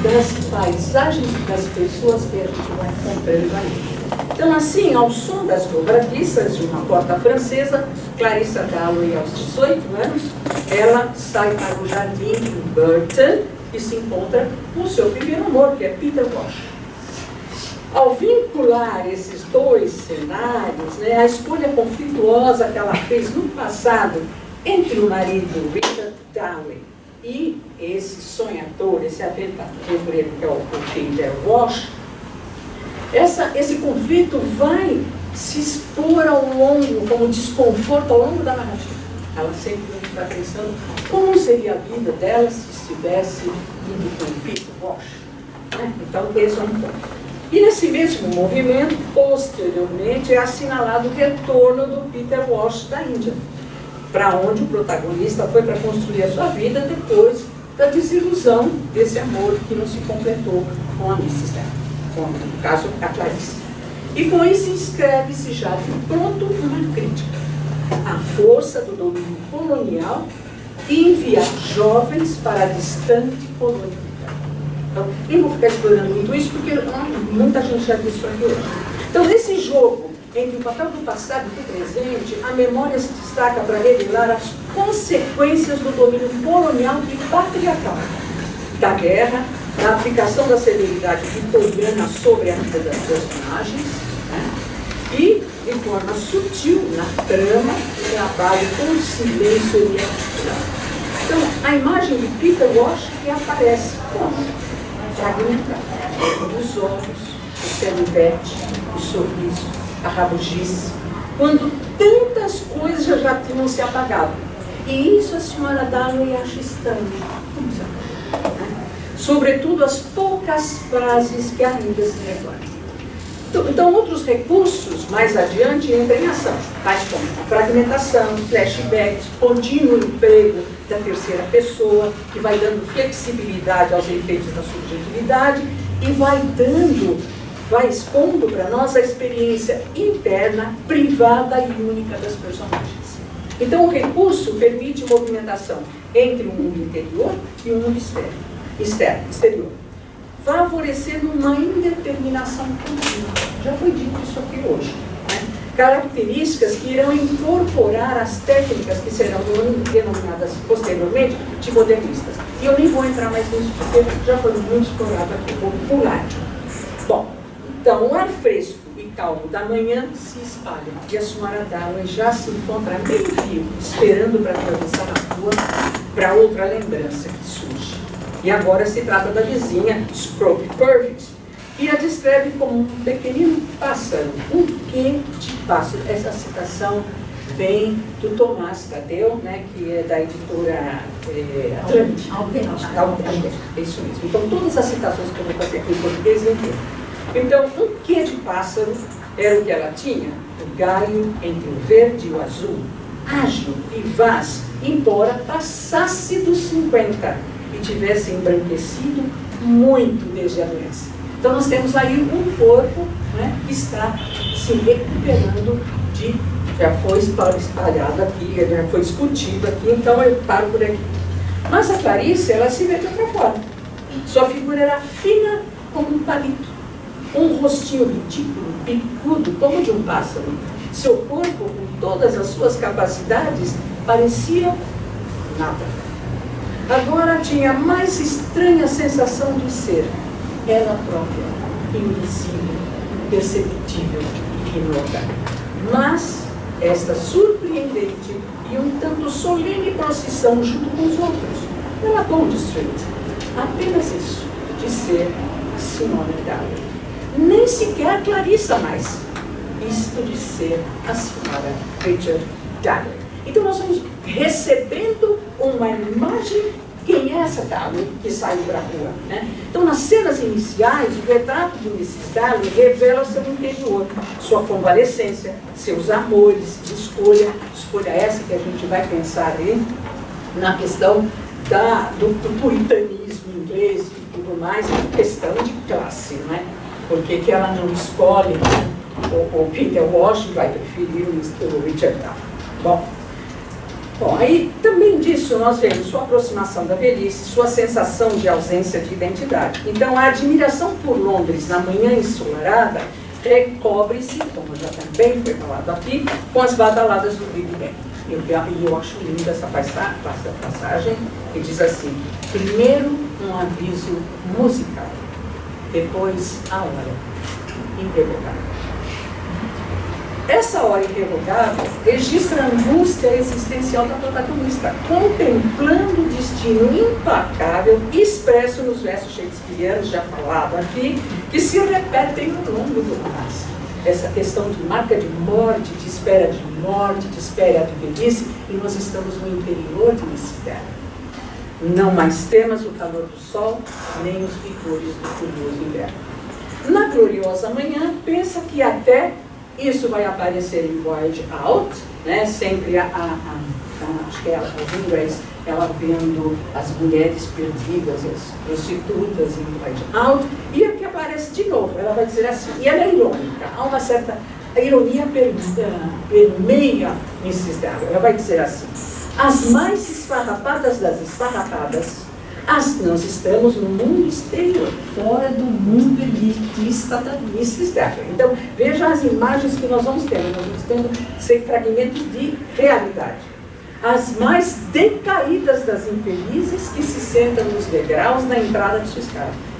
das paisagens das pessoas que a gente vai encontrando ali. Então, assim, ao som das dobradiças de uma porta francesa, Clarissa Dalloway, aos 18 anos, ela sai para o jardim de Burton e se encontra com o seu primeiro amor, que é Peter Walsh. Ao vincular esses dois cenários, né, a escolha conflituosa que ela fez no passado entre o marido Richard Dalloway e esse sonhador, esse aventureiro que é o Peter Walsh, esse conflito vai se expor ao longo, como desconforto ao longo da narrativa. Ela sempre está pensando como seria a vida dela se estivesse indo com o Peter Walsh. Né? Então, esse é um ponto. E nesse mesmo movimento, posteriormente, é assinalado o retorno do Peter Walsh da Índia, para onde o protagonista foi para construir a sua vida depois da desilusão desse amor que não se completou com a Mrs. Dalloway, no caso, a Clarissa. E com isso inscreve-se já de pronto uma crítica à força do domínio colonial e enviar jovens para a distante colônia. Então, nem vou ficar explorando muito isso, porque muita gente já disse isso aqui hoje. Então, nesse jogo entre o papel do passado e do presente, a memória se destaca para revelar as consequências do domínio colonial e patriarcal, da guerra, da aplicação da severidade vitoriana sobre a vida das personagens, né? E, de forma sutil, na trama, o trabalho com o silêncio oriental. Então, a imagem de Peter Walsh que aparece como fragmentada. Os olhos, o canivete, o sorriso, a rabugice, quando tantas coisas já tinham se apagado. E isso a senhora Dalloway acha estranho. Como se apaga, né? Sobretudo as poucas frases que ainda se recordam. Então, outros recursos, mais adiante, entram em ação, tais como a fragmentação, flashbacks, contínuo emprego da terceira pessoa, que vai dando flexibilidade aos efeitos da subjetividade e vai expondo para nós a experiência interna, privada e única das personagens. Então, o recurso permite movimentação entre o mundo interior e o mundo exterior, favorecendo uma indeterminação contínua. Já foi dito isso aqui hoje. Né? Características que irão incorporar as técnicas que serão denominadas posteriormente de modernistas. E eu nem vou entrar mais nisso, porque já foi muito explorado aqui, vou pular. Bom, então o ar fresco e calmo da manhã se espalham e a senhora Dalloway já se encontra meio fio, esperando para atravessar a rua para outra lembrança que surge. E agora se trata da vizinha Scrooge Purvis, que a descreve como um pequenino pássaro. Um quê de pássaro? Essa citação vem do Tomás Tadeu, né, que é da editora Atlântica. É isso mesmo. Então, todas as citações que eu vou fazer aqui em português vem ter. Então, um quê de pássaro era o que ela tinha? O galho entre o verde e o azul, ágil, vivaz, embora passasse dos 50 e tivesse embranquecido muito desde a doença. Então nós temos aí um corpo, né, que está se recuperando já foi espalhado aqui, já foi discutido aqui, então eu paro por aqui. Mas a Clarice, ela se vê de outra forma. Sua figura era fina como um palito, um rostinho ridículo, picudo como de um pássaro. Seu corpo, com todas as suas capacidades, parecia nada. Agora tinha a mais estranha sensação de ser ela própria, invisível, imperceptível e ignorada. Mas esta surpreendente e um tanto solene procissão junto com os outros, pela Bond Street, apenas isso, de ser a Simone Dalloway. Nem sequer a Clarissa mais, isto de ser a senhora Richard Dalloway. Então nós vamos recebendo uma imagem. Quem é essa Dalloway que saiu para a rua? Né? Então, nas cenas iniciais, o retrato de Mrs. Dalloway revela seu interior, sua convalescência, seus amores, escolha essa que a gente vai pensar aí na questão do puritanismo inglês e tudo mais, questão de classe, não é? Por que ela não escolhe, né? o Peter Walsh vai preferir o Richard Dalloway? Bom, aí também disso nós vemos sua aproximação da velhice, sua sensação de ausência de identidade. Então a admiração por Londres na manhã ensolarada recobre-se, como já também foi falado aqui, com as badaladas do Big Ben. E eu acho linda essa passagem, que diz assim: primeiro um aviso musical, depois a hora irrevogável. Essa hora irrevogável registra a angústia existencial da protagonista, contemplando o destino implacável expresso nos versos shakespearianos, já falado aqui, que se repetem ao longo do romance. Essa questão de marca de morte, de espera de morte, de espera de velhice, e nós estamos no interior de Mrs. Dalloway. Não mais temos o calor do sol, nem os vigores do furioso inverno. Na gloriosa manhã, pensa que até isso vai aparecer em Voyage Out, né? Sempre acho que ela, a Grace, ela vendo as mulheres perdidas, as prostitutas em Voyage Out, e aqui aparece de novo, ela vai dizer assim, e ela é irônica, há uma certa ironia permeia Mrs. Dalloway, ela vai dizer assim: as mais esfarrapadas das esfarrapadas, nós estamos no mundo exterior, fora do mundo elitista da Mrs. Dalloway. Então, veja as imagens que nós vamos tendo. Nós vamos tendo sem fragmentos de realidade. As mais decaídas das infelizes que se sentam nos degraus na entrada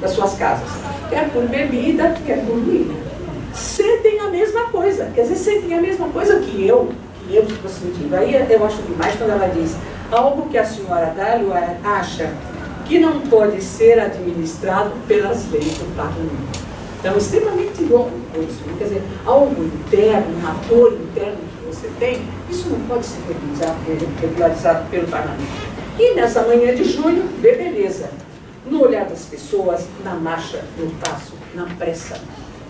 das suas casas. Quer por bebida, quer por ruína. Sentem a mesma coisa. Quer dizer, sentem a mesma coisa que eu estou sentindo. Aí eu acho demais quando ela diz: algo que a senhora Dallio acha que não pode ser administrado pelas leis do parlamento. Então, extremamente longo isso. Quer dizer, algo interno, um ator interno que você tem, isso não pode ser regularizado pelo parlamento. E nessa manhã de junho, vê beleza. No olhar das pessoas, na marcha, no passo, na pressa,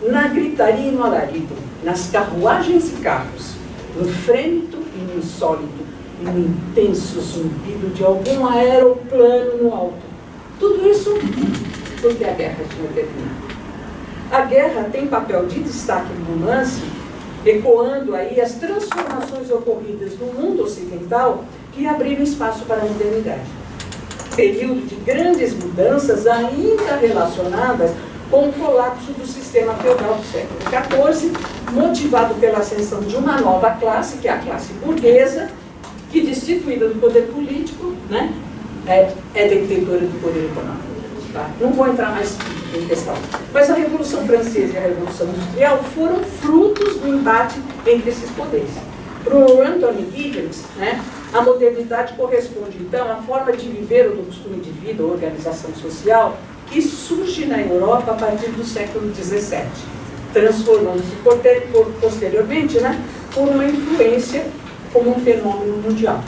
na gritaria e no alarido, nas carruagens e carros, no frêmito e no insólito, e no intenso zumbido de algum aeroplano no alto. Tudo isso porque a guerra tinha terminado. A guerra tem papel de destaque no romance, ecoando aí as transformações ocorridas no mundo ocidental que abriram espaço para a modernidade. Período de grandes mudanças ainda relacionadas com o colapso do sistema feudal do século XIV, motivado pela ascensão de uma nova classe, que é a classe burguesa, que, destituída do poder político, né, é detentora do poder econômico. Tá? Não vou entrar mais em questão. Mas a Revolução Francesa e a Revolução Industrial foram frutos do embate entre esses poderes. Para o Anthony Giddens, né, a modernidade corresponde, então, à forma de viver ou do costume de vida ou organização social que surge na Europa a partir do século XVII, transformando-se posteriormente, né, por uma influência como um fenômeno mundial.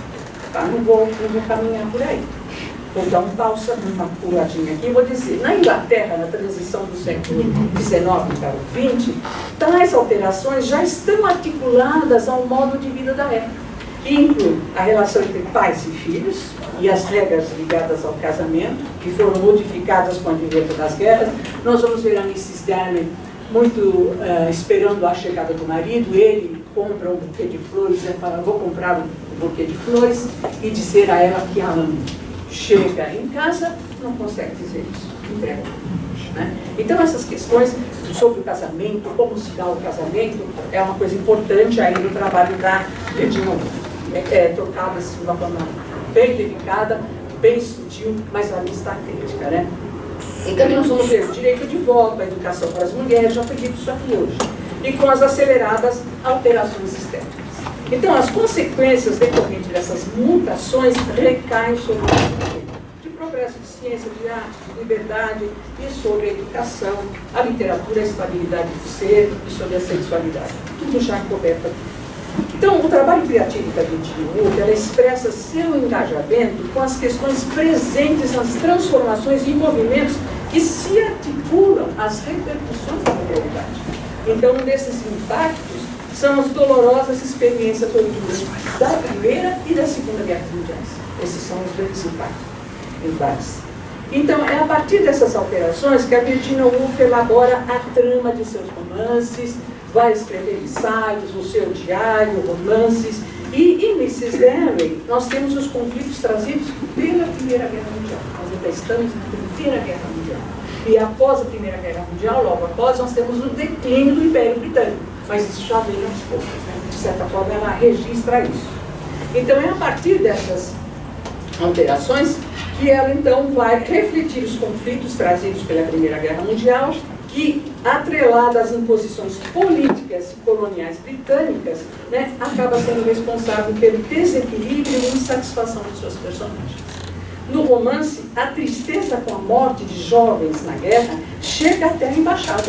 Tá? Não vou caminhar por aí. Vou dar uma puladinha aqui e vou dizer, na Inglaterra, na transição do século XIX para o XX, tais alterações já estão articuladas ao modo de vida da época, que inclui a relação entre pais e filhos e as regras ligadas ao casamento, que foram modificadas com o advento das guerras. Nós vamos ver a Mrs. Darnley muito esperando a chegada do marido. Ele compra um buquê de flores, e fala, vou comprar um buquê de flores, e dizer a ela que a ama. Chega em casa, não consegue dizer isso, entrega. Né? Então, essas questões sobre o casamento, como se dá o casamento, é uma coisa importante aí no trabalho da Virginia Woolf. Tocada assim, de uma forma bem delicada, bem sutil, mas a lista crítica, né? Então, nós vamos ver o direito de voto, a educação para as mulheres, já foi dito isso aqui hoje, e com as aceleradas alterações estéticas. Então, as consequências decorrentes dessas mutações recaem sobre o sujeito de progresso de ciência, de arte, de liberdade, e sobre a educação, a literatura, a estabilidade do ser, e sobre a sexualidade. Tudo já coberto aqui. Então, o trabalho criativo da Virginia Woolf, ela expressa seu engajamento com as questões presentes nas transformações e movimentos que se articulam às repercussões da modernidade. Então, um desses impactos são as dolorosas experiências oriundas da Primeira e da Segunda Guerra Mundiais. Esses são os grandes impactos. Então, é a partir dessas alterações que a Virginia Woolf elabora a trama de seus romances, vai escrever ensaios, o seu diário, romances, e em Mrs. Darnley nós temos os conflitos trazidos pela Primeira Guerra Mundial. Nós ainda estamos na Primeira Guerra Mundial. E após a Primeira Guerra Mundial, logo após, nós temos o declínio do Império Britânico. Mas isso já vem aos poucos, né? De certa forma ela registra isso. Então é a partir dessas alterações que ela então vai refletir os conflitos trazidos pela Primeira Guerra Mundial, que, atrelada às imposições políticas e coloniais britânicas, né, acaba sendo responsável pelo desequilíbrio e insatisfação de seus personagens. No romance, a tristeza com a morte de jovens na guerra chega até a embaixada.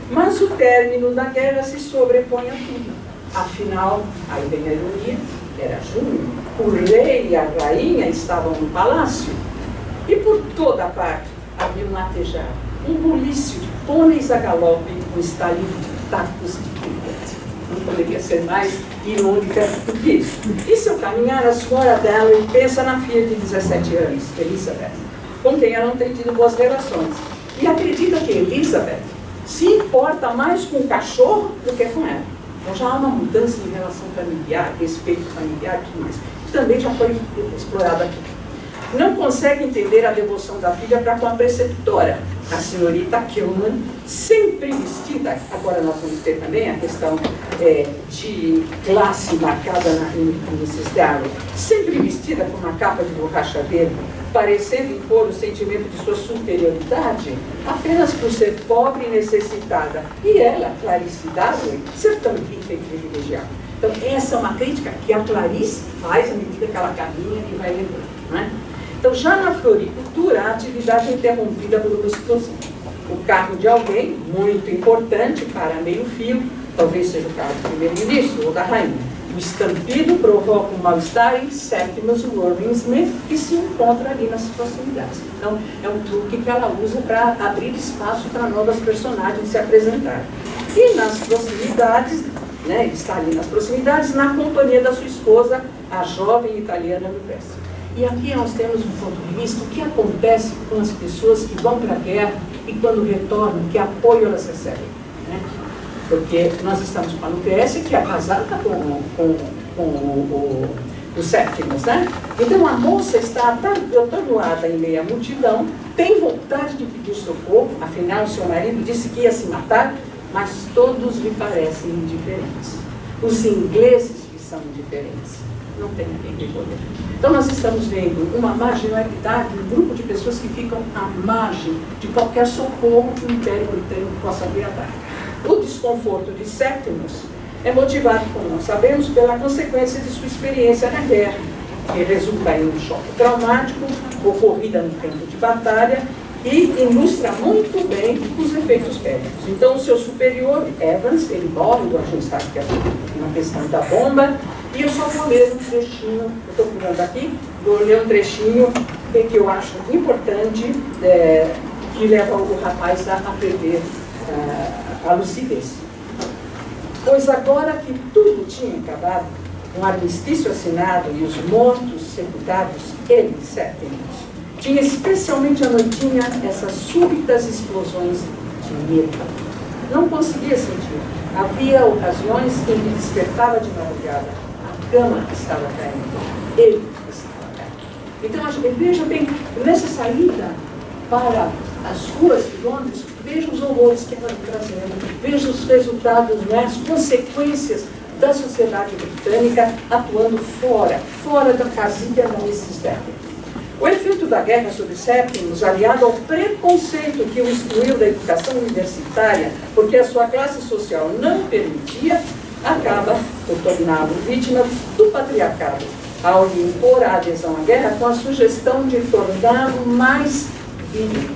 Mas o término da guerra se sobrepõe a tudo. Afinal, aí vem a ironia, era junho, o rei e a rainha estavam no palácio, e por toda parte havia um latejar, um bulício de pôneis a galope, um estalido de tacos de cricket. Não poderia ser mais irônica do que isso. E se eu caminhar, a senhora dela e pensa na filha de 17 anos, Elizabeth, com quem ela não tem tido boas relações. E acredita que Elizabeth se importa mais com o cachorro do que com ela. Então já há uma mudança em relação familiar, respeito familiar e tudo mais. Também já foi explorado aqui. Não consegue entender a devoção da filha para com a preceptora, a senhorita Kilman, sempre vestida. Agora nós vamos ter também a questão de classe marcada em Mrs. Darnley, sempre vestida com uma capa de borracha verde, parecendo impor o sentimento de sua superioridade apenas por ser pobre e necessitada, e ela, Clarice Darwin, ser tão rica e privilegiada. Então, essa é uma crítica que a Clarice faz à medida que ela caminha e vai lembrando, não é? Então, já na floricultura, a atividade é interrompida por uma explosão. O carro de alguém, muito importante, para meio fio, talvez seja o carro do primeiro-ministro ou da rainha. O estampido provoca um mal-estar em Septimus Warren Smith, que se encontra ali nas proximidades. Então, é um truque que ela usa para abrir espaço para novas personagens se apresentarem. E nas proximidades, né, ele está ali nas proximidades, na companhia da sua esposa, a jovem italiana Lucrezia. E aqui nós temos um ponto de vista, o que acontece com as pessoas que vão para a guerra e quando retornam, que apoio elas recebem, né? Porque nós estamos com a Lucrécia, que é casada com o Septimus, né? Então a moça está atordoada em meio à multidão, tem vontade de pedir socorro, afinal seu marido disse que ia se matar, mas todos lhe parecem indiferentes. Os ingleses que são indiferentes, não tem ninguém que poder. Então nós estamos vendo uma marginalidade, um grupo de pessoas que ficam à margem de qualquer socorro que o Império Britânico possa vir a dar. O desconforto de Septimus é motivado, como nós sabemos, pela consequência de sua experiência na guerra, que resulta em um choque traumático, ocorrida no campo de batalha, e ilustra muito bem os efeitos bélicos. Então, o seu superior, Evans, ele morre, a gente sabe que é uma questão da bomba, e eu só vou ler um trechinho, eu estou curando aqui, vou ler um trechinho que eu acho importante, que leva o rapaz a perder a lucidez. Pois agora que tudo tinha acabado, um armistício assinado e os mortos sepultados, ele, Septimus, tinha especialmente à noitinha essas súbitas explosões de medo. Não conseguia sentir. Havia ocasiões em que despertava de madrugada. A cama estava caindo. Ele estava caindo. Então, veja bem, nessa saída para as ruas de Londres, veja os horrores que ela está trazendo, veja os resultados, né, as consequências da sociedade britânica atuando fora da casinha nesse século. O efeito da guerra sobre Septimus, aliado ao preconceito que o excluiu da educação universitária, porque a sua classe social não permitia, acaba por torná-lo vítima do patriarcado, ao lhe impor a adesão à guerra com a sugestão de torná-lo mais viril.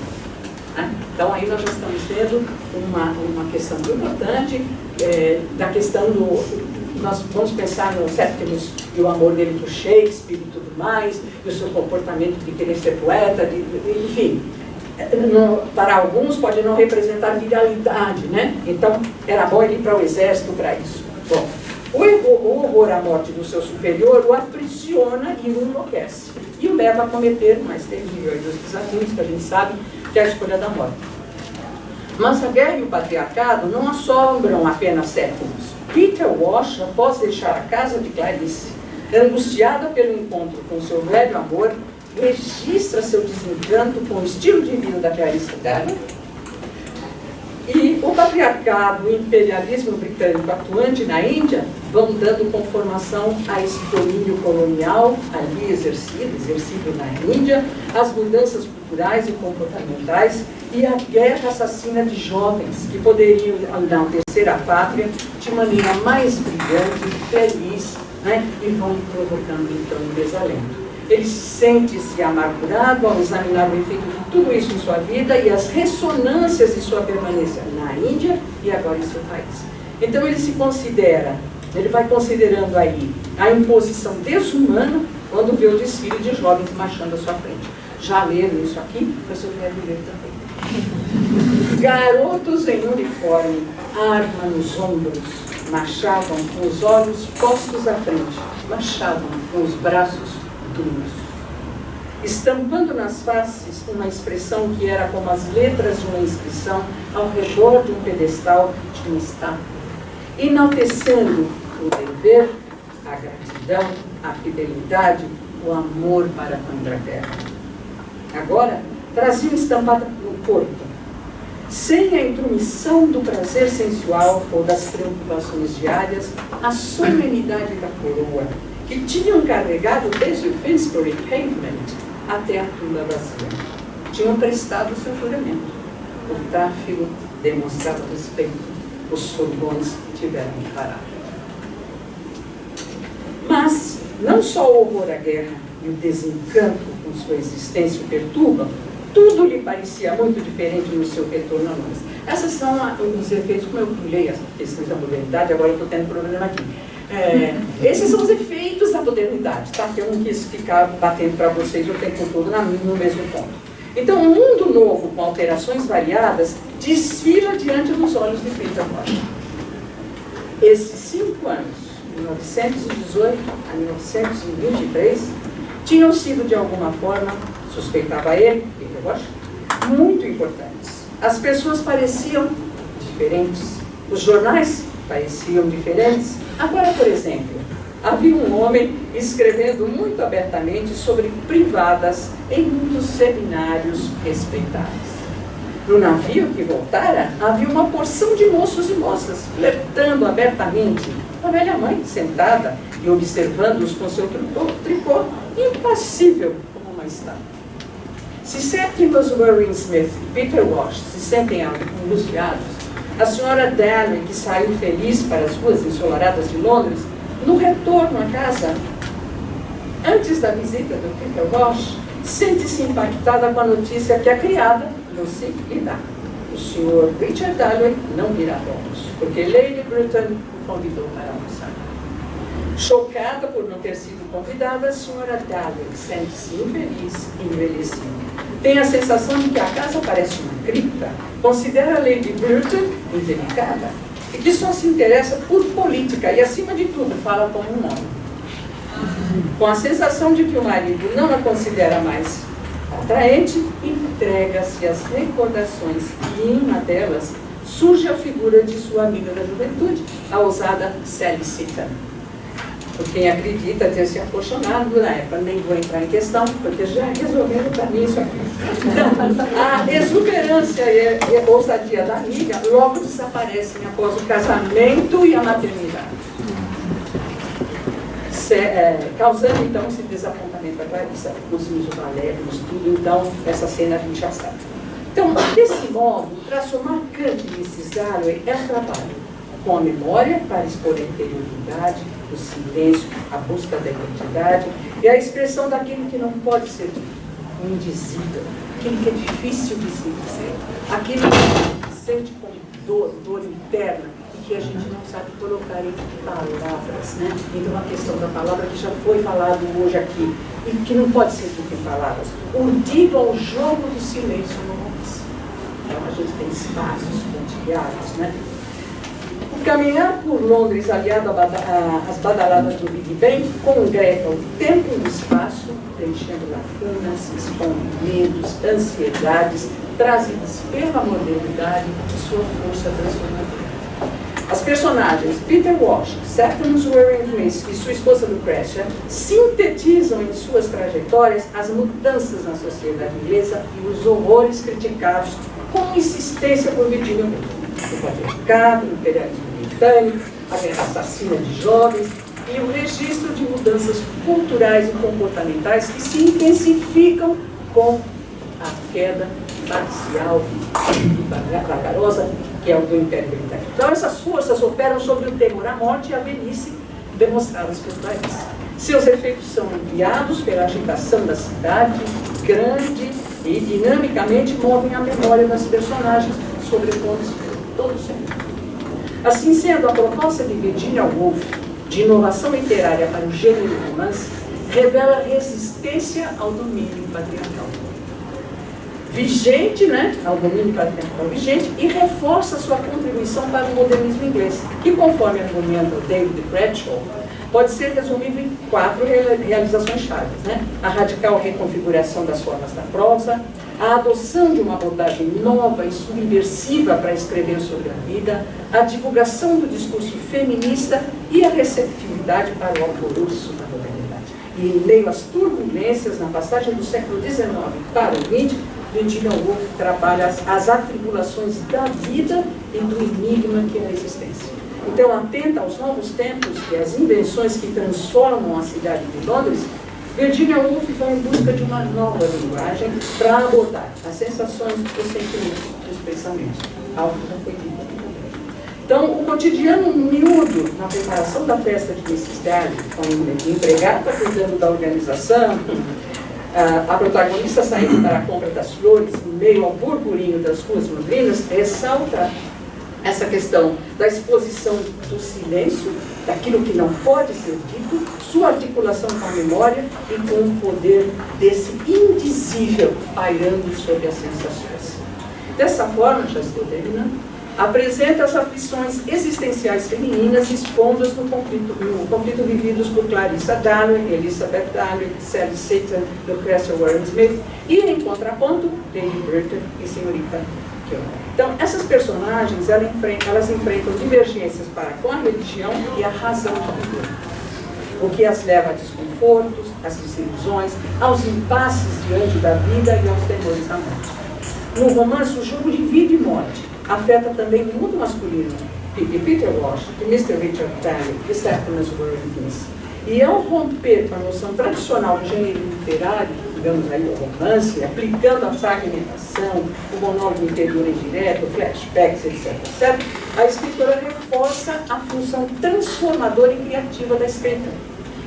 Então aí nós já estamos tendo uma questão importante da questão do... Nós vamos pensar no Septimus e o amor dele por Shakespeare e tudo mais, e o seu comportamento de querer ser poeta, enfim. Para alguns pode não representar viralidade, né? Então era bom ele ir para o exército para isso. Bom, o horror à morte do seu superior o aprisiona e o enlouquece. E o leva a cometer o mais terrível dos desafios que a gente sabe, que é a escolha da morte. Mas a guerra e o patriarcado não assombram apenas Septimus. Peter Walsh, após deixar a casa de Clarice, angustiada pelo encontro com seu velho amor, registra seu desencanto com o estilo de vida da Clarice Darwin. E o patriarcado, o imperialismo britânico atuante na Índia vão dando conformação a esse domínio colonial ali exercido na Índia, as mudanças culturais e comportamentais e a guerra assassina de jovens que poderiam enaltecer a pátria de maneira mais brilhante, feliz, né? E vão provocando então um desalento. Ele sente-se amargurado ao examinar o efeito de tudo isso em sua vida e as ressonâncias de sua permanência na Índia e agora em seu país. Então ele vai considerando aí a imposição desumana quando vê o desfile de jovens marchando à sua frente. Já leram isso aqui? Mas eu quero ler também. Garotos em uniforme, arma nos ombros, marchavam com os olhos postos à frente, marchavam com os braços duros, estampando nas faces uma expressão que era como as letras de uma inscrição ao redor de um pedestal de uma estátua, enaltecendo o dever, a gratidão, a fidelidade, o amor para com a Inglaterra. Agora, traziam estampada no corpo, sem a intromissão do prazer sensual ou das preocupações diárias, a solenidade da coroa, que tinham carregado desde o Finsbury Pavement até a tumba vazia. Tinham prestado seu juramento. O tráfego demonstrava respeito. Os furgões tiveram que parar. Mas não só o horror à guerra e o desencanto com sua existência o perturbam, tudo lhe parecia muito diferente no seu retorno a Londres. Esses são os efeitos, como eu pulei as questões da modernidade, agora eu estou tendo problema aqui. Esses são os efeitos da modernidade, tá? Que eu não quis ficar batendo para vocês o tempo todo no mesmo ponto. Então, um mundo novo, com alterações variadas, desfila diante dos olhos de Peter Walsh. Esses 5 anos, 1918 a 1923, tinham sido, de alguma forma, suspeitava ele, Peter Walsh, muito importantes. As pessoas pareciam diferentes, os jornais pareciam diferentes. Agora, por exemplo, havia um homem escrevendo muito abertamente sobre privadas em muitos seminários respeitáveis. No navio que voltara, havia uma porção de moços e moças, flertando abertamente. A velha mãe, sentada e observando-os com seu tricô, impassível como uma estátua. Se Septimus Warren Smith e Peter Walsh se sentem angustiados, a senhora Dalley, que saiu feliz para as ruas ensolaradas de Londres, no retorno à casa, antes da visita do Peter Walsh, sente-se impactada com a notícia que a criada, Lucy, lhe dá. O Sr. Richard Dalley não virá a Londres, porque Lady Bruton o convidou para almoçar. Chocada por não ter sido convidada, a senhora Dalley sente-se infeliz e envelhecida. Tem a sensação de que a casa parece uma cripta, considera a Lady Bruton indelicada e que só se interessa por política e, acima de tudo, fala como um homem. Com a sensação de que o marido não a considera mais atraente, entrega-se às recordações e, em uma delas, surge a figura de sua amiga da juventude, a ousada Sally Seton, por quem acredita ter se apaixonado na época. Nem vou entrar em questão, porque já resolveram para mim isso aqui. Então, a exuberância e a ousadia da amiga logo desaparecem após o casamento e a maternidade, causando então esse desapontamento da Clarissa. Conseguimos o balé, vimos tudo, então essa cena a gente já sabe. Então, desse modo, o traço marcante de Mrs. Dalley é o trabalho com a memória para expor a interioridade, o silêncio, a busca da identidade e a expressão daquilo que não pode ser dito, o indizível, aquilo que é difícil de se dizer, aquilo que se sente como dor interna e que a gente não sabe colocar em palavras, né? Então, a questão da palavra que já foi falado hoje aqui e que não pode ser dito em palavras, urdido ao jogo do silêncio no romance. Então, a gente tem espaços pontilhados, né? Caminhar por Londres, aliado às badaladas do Big Ben, congrega o tempo e o espaço, preenchendo lacunas, expondo medos, ansiedades, trazidas pela modernidade e sua força transformadora. As personagens Peter Walsh, Septimus Warren Smith e sua esposa Lucretia sintetizam em suas trajetórias as mudanças na sociedade inglesa e os horrores criticados com insistência por Virginia Woolf. O patriarcado, o imperialismo britânico, a guerra assassina de jovens e o registro de mudanças culturais e comportamentais que se intensificam com a queda parcial e vagarosa que é o do Império Britânico. Então, essas forças operam sobre o terror à morte e a velhice demonstradas por Clarice. Seus efeitos são ampliados pela agitação da cidade, grande e dinamicamente movem a memória das personagens, sobrepondo-se todo o século. Assim sendo, a proposta de Virginia Woolf de inovação literária para o gênero romance revela resistência ao domínio patriarcal vigente, né, ao domínio patriarcal vigente, e reforça sua contribuição para o modernismo inglês, que, conforme argumenta David Bradshaw, pode ser resumido em 4 realizações-chave, né? A radical reconfiguração das formas da prosa, a adoção de uma abordagem nova e subversiva para escrever sobre a vida, a divulgação do discurso feminista e a receptividade para o alvoroço da modernidade. E em meio às turbulências na passagem do século XIX para o XX, Virginia Woolf trabalha as atribulações da vida e do enigma que é a existência. Então, atenta aos novos tempos e às invenções que transformam a cidade de Londres, Virginia Woolf vai em busca de uma nova linguagem para abordar as sensações, os sentimentos e os pensamentos. Algo que já foi dito aqui também. Então, o cotidiano miúdo na preparação da festa de Mrs. Darling, com o empregado cuidando da organização, a protagonista saindo para a compra das flores, em meio ao burburinho das ruas londrinas, ressalta essa questão da exposição do silêncio, daquilo que não pode ser dito, sua articulação com a memória e com o poder desse indizível pairando sobre as sensações. Dessa forma, já estou terminando, apresenta as aflições existenciais femininas expondo-as no conflito vividos por Clarissa Darling, Elizabeth Darling, Sally Seton, Lucretia Warren Smith e, em contraponto, Lady Burton e Senhorita Kilmer. Então, essas personagens, elas enfrentam divergências para com a religião e a razão de viver, o que as leva a desconfortos, às desilusões, aos impasses diante da vida e aos temores da morte. No romance, o jogo de vida e morte afeta também o mundo masculino de Peter Walsh, de Mr. Richard Darling, de Septimus Worthington. E ao romper com a noção tradicional do gênero literário, digamos aí, o romance, aplicando a fragmentação, o monólogo interior indireto, flashbacks, etc., etc., a escritora reforça a função transformadora e criativa da escrita.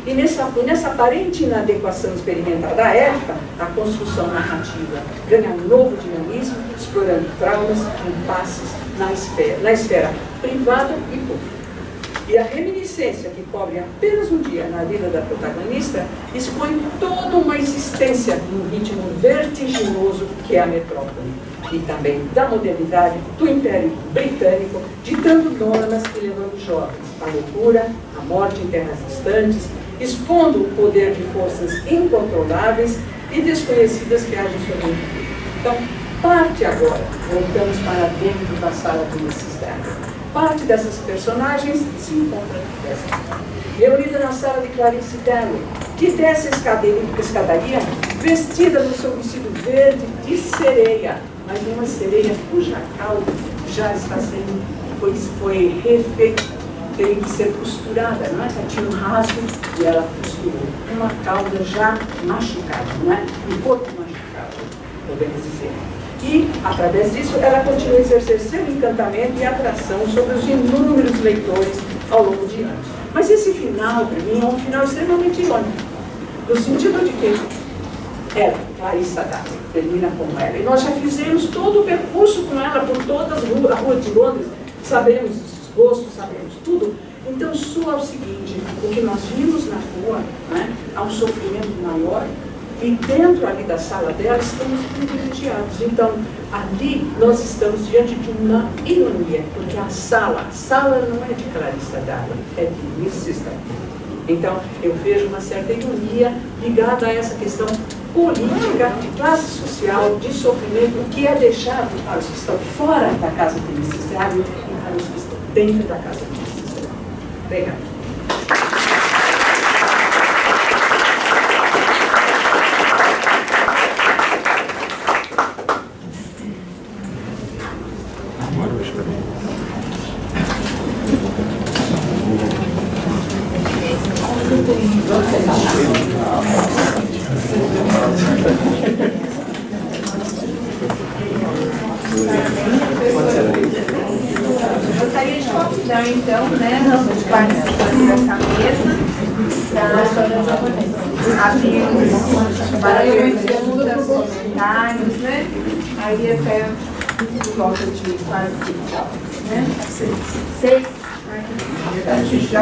E nessa aparente inadequação experimental da época, a construção narrativa ganha um novo dinamismo, explorando traumas, impasses na esfera privada e pública. E a reminiscência que cobre apenas um dia na vida da protagonista expõe toda uma existência num ritmo vertiginoso que é a metrópole. E também da modernidade do Império Britânico, ditando normas e levando jovens à loucura, à morte em terras distantes, expondo o poder de forças incontroláveis e desconhecidas que agem sobre o mundo. Então, parte agora, voltamos para dentro da sala de Mrs. Darling. Parte dessas personagens se encontra dessa forma. Reunida na sala de Clarice Darling, que desce a escadaria vestida no seu vestido verde de sereia, mas uma sereia cuja cauda já está sendo, foi refeita, tem que ser costurada, não é? Já tinha um rasgo e ela costurou. Uma cauda já machucada, não é? Um corpo machucado, podemos dizer. E, através disso, ela continua a exercer seu encantamento e atração sobre os inúmeros leitores ao longo de anos. Mas esse final, para mim, é um final extremamente irônico, no sentido de que ela, Clarissa Darling, termina com ela. E nós já fizemos todo o percurso com ela por toda a rua de Londres, sabemos os desgostos, sabemos tudo. Então, soa o seguinte, o que nós vimos na rua, né, há um sofrimento maior, e dentro ali da sala dela estamos privilegiados. Então, ali nós estamos diante de uma ironia, porque a sala não é de Clarissa Darling, é de Mrs. Darling. Então, eu vejo uma certa ironia ligada a essa questão política, de classe social, de sofrimento, que é deixado para os que estão fora da casa de Mrs. Darling e para os que estão dentro da casa de Mrs. Darling. Obrigada. Gostaria de convidar, então, né, os participantes dessa mesa para abrir para perguntas, comentários, né? Aí até volta de quase né? 6. A gente já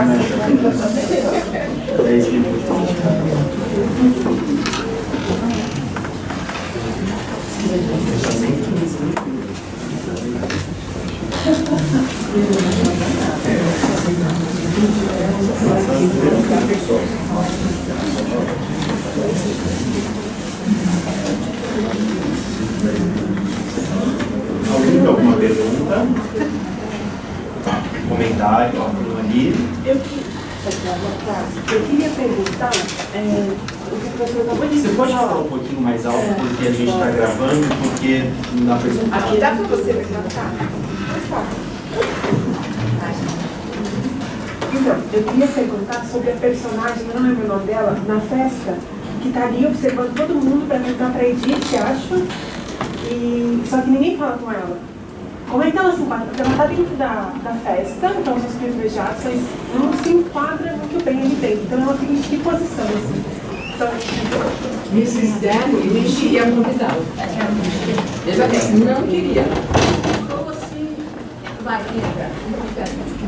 Alguém tem alguma pergunta? Comentário, algum ali? Eu queria perguntar, o que o professor acabou de Você pode falar falar. um pouquinho mais alto, porque a gente está gravando, porque não dá para escutar. aqui dá para você levantar? Então, eu queria perguntar sobre a personagem, eu não lembro o nome dela, na festa, que tá ali observando todo mundo para perguntar para Edith, acho, e só que ninguém fala com ela. Como é que ela se enquadra? Porque ela está dentro da festa, então os privilegiados, mas não se enquadra muito bem ali dentro. Então ela fica em que posição, assim? Então, Mrs. Danny nem queria convidá-la. Veja bem, não queria. Ficou assim, vai, entra.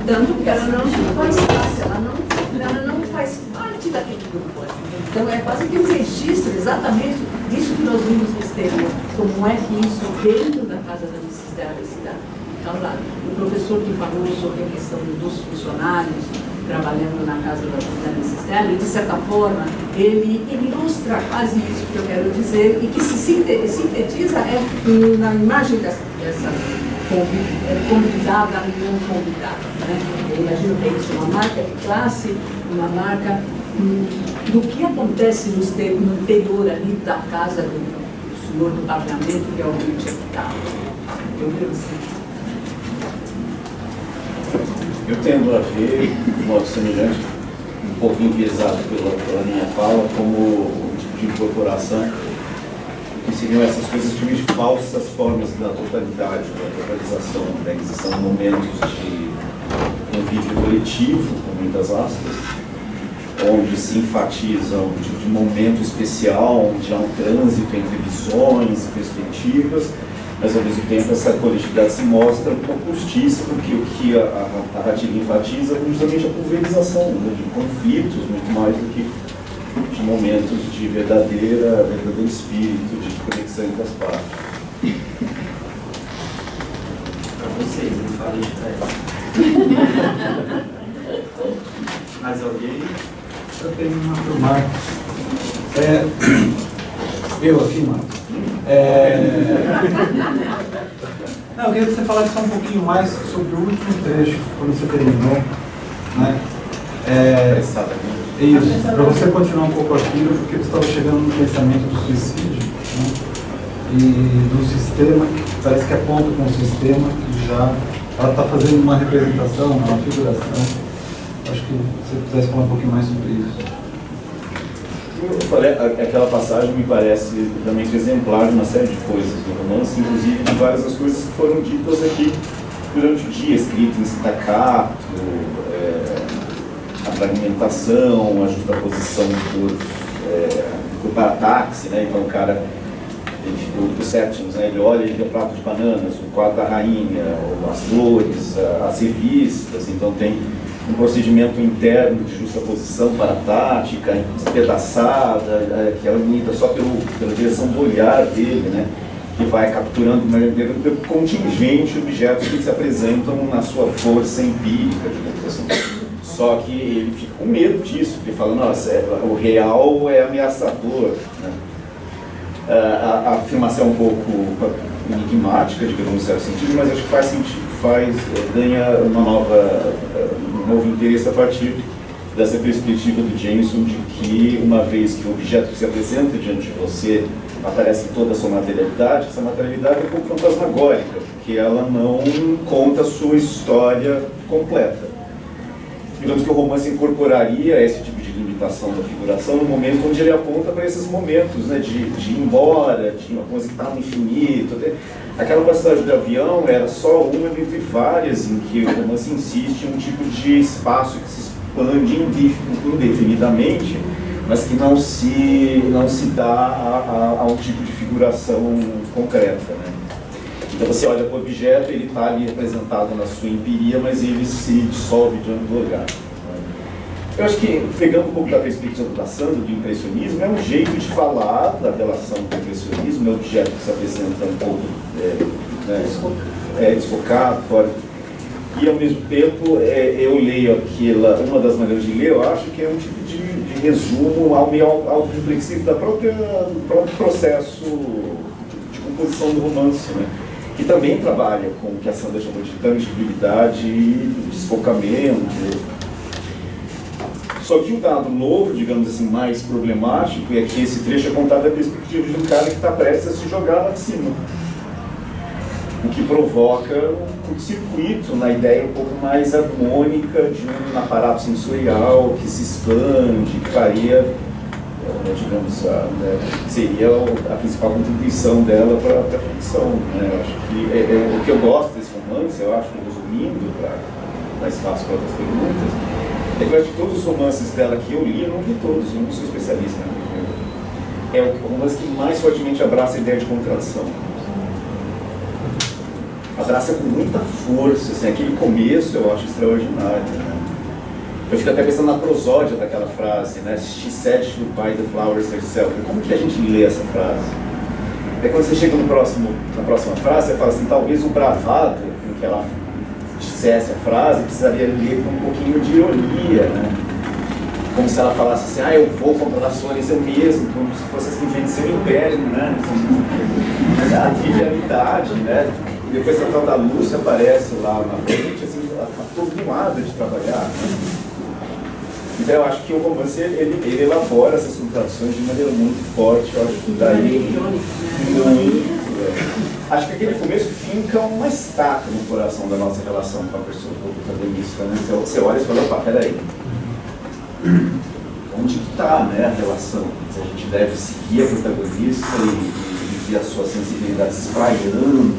Tanto que ela não faz parte, ela não faz parte daquele grupo. Então é quase que um registro exatamente disso que nós vimos no exterior. Como é que isso dentro da casa da Mrs. Danny se dá? Então, lá, o professor que falou sobre a questão dos funcionários trabalhando na casa da Mrs. Danny, de certa forma, ele ilustra quase isso que eu quero dizer e que se sintetiza na imagem dessa convidada e não convidada. Né? Eu imagino que é isso, uma marca de classe, uma marca do que acontece no interior ali da casa do senhor do parlamento, que é o Richard Tal. Eu creio assim. Eu tendo a ver, de modo semelhante, um pouquinho pesado pela minha fala, como um tipo de incorporação, que seriam essas coisas de falsas formas da totalidade, da totalização, da aquisição de momentos de convívio coletivo, com muitas aspas, onde se enfatiza um tipo de momento especial, onde há um trânsito entre visões e perspectivas, mas ao mesmo tempo essa coletividade se mostra um pouco postiça, porque o que a narrativa enfatiza é justamente a pulverização, né, de conflitos, muito mais do que de momentos de verdadeiro espírito, de conexão entre as partes. Para vocês, não falei de festa. Mais alguém? Eu tenho uma para o Marcos. Eu aqui, Marcos. Não, eu queria que você falasse só um pouquinho mais sobre o último trecho, quando você terminou, né? Isso, para você continuar um pouco aquilo, porque você estava chegando no pensamento do suicídio, né? E do sistema, que parece que aponta com o sistema, que já ela está fazendo uma representação, uma figuração. Acho que se você pudesse falar um pouquinho mais sobre isso. Eu falei, aquela passagem me parece realmente exemplar de uma série de coisas do romance, inclusive de várias das coisas que foram ditas aqui durante o dia, escrito em staccato, a fragmentação, a justaposição do para-táxi, né? Então o cara, os settings, né? Ele olha, ele vê o prato de bananas, o quadro da rainha, as flores, as revistas, então tem um procedimento interno de justaposição para-tática, despedaçada, que é unida só pela direção do olhar dele, né? Que vai capturando de maneira contingente objetos que se apresentam na sua força empírica, digamos assim. Só que ele fica com medo disso, porque fala, nossa, o real é ameaçador, né? A afirmação é um pouco enigmática, digamos, em certo sentido, mas acho que faz sentido, ganha um novo interesse a partir dessa perspectiva do Jameson de que, uma vez que o objeto que se apresenta diante de você aparece em toda a sua materialidade, essa materialidade é um pouco fantasmagórica, porque ela não conta a sua história completa. Digamos que o romance incorporaria esse tipo de limitação da figuração no momento onde ele aponta para esses momentos, né, de ir embora, de uma coisa que está no infinito. Aquela passagem de avião era só uma entre várias em que o romance insiste em um tipo de espaço que se expande indefinidamente, mas que não se dá a um tipo de figuração concreta, né? Então você olha para o objeto, ele está ali representado na sua empiria, mas ele se dissolve diante do olhar. Eu acho que, pegando um pouco da perspectiva da Sandra, do impressionismo, é um jeito de falar da relação com o impressionismo, é um objeto que se apresenta um pouco desfocado, fora. E, ao mesmo tempo, eu leio uma das maneiras de ler, eu acho que é um tipo de resumo meio auto-reflexivo do próprio processo de composição do romance, né? Que também trabalha com o que a Sandra chamou de tangibilidade e desfocamento. Só que o dado novo, digamos assim, mais problemático, é que esse trecho é contado da perspectiva de um cara que está prestes a se jogar lá de cima. O que provoca um curto-circuito na ideia um pouco mais harmônica de um aparato sensorial que se expande, que faria digamos, seria a principal contribuição dela para a ficção. Né? Eu acho que o que eu gosto desse romance, eu acho, resumindo, para dar espaço para outras perguntas, é que eu acho que todos os romances dela que eu li, eu não li todos, eu não sou especialista, né? É o romance que mais fortemente abraça a ideia de contradição. Abraça com muita força, assim, aquele começo eu acho extraordinário. Né? Eu fico até pensando na prosódia daquela frase, né? She said she would buy the flowers herself. Como que a gente lê essa frase? É quando você chega na próxima frase, você fala assim, talvez o bravado com que ela dissesse a frase precisaria ler com um pouquinho de ironia, né? Como se ela falasse assim, eu vou comprar ações eu mesmo, como se fosse assim, vencer o império, né? A trivialidade, né? E depois a tal da Lúcia aparece lá na frente, assim, ela está todo de trabalhar, né? Então eu acho que o romance, ele elabora essas contradições de maneira muito forte, eu acho que daí muito. Acho que aquele começo finca uma estaca no coração da nossa relação com a pessoa, com o protagonista, né? Você olha e fala, opa, peraí. Onde está, né, a relação? Se a gente deve seguir a protagonista e ver a sua sensibilidade se espraiando,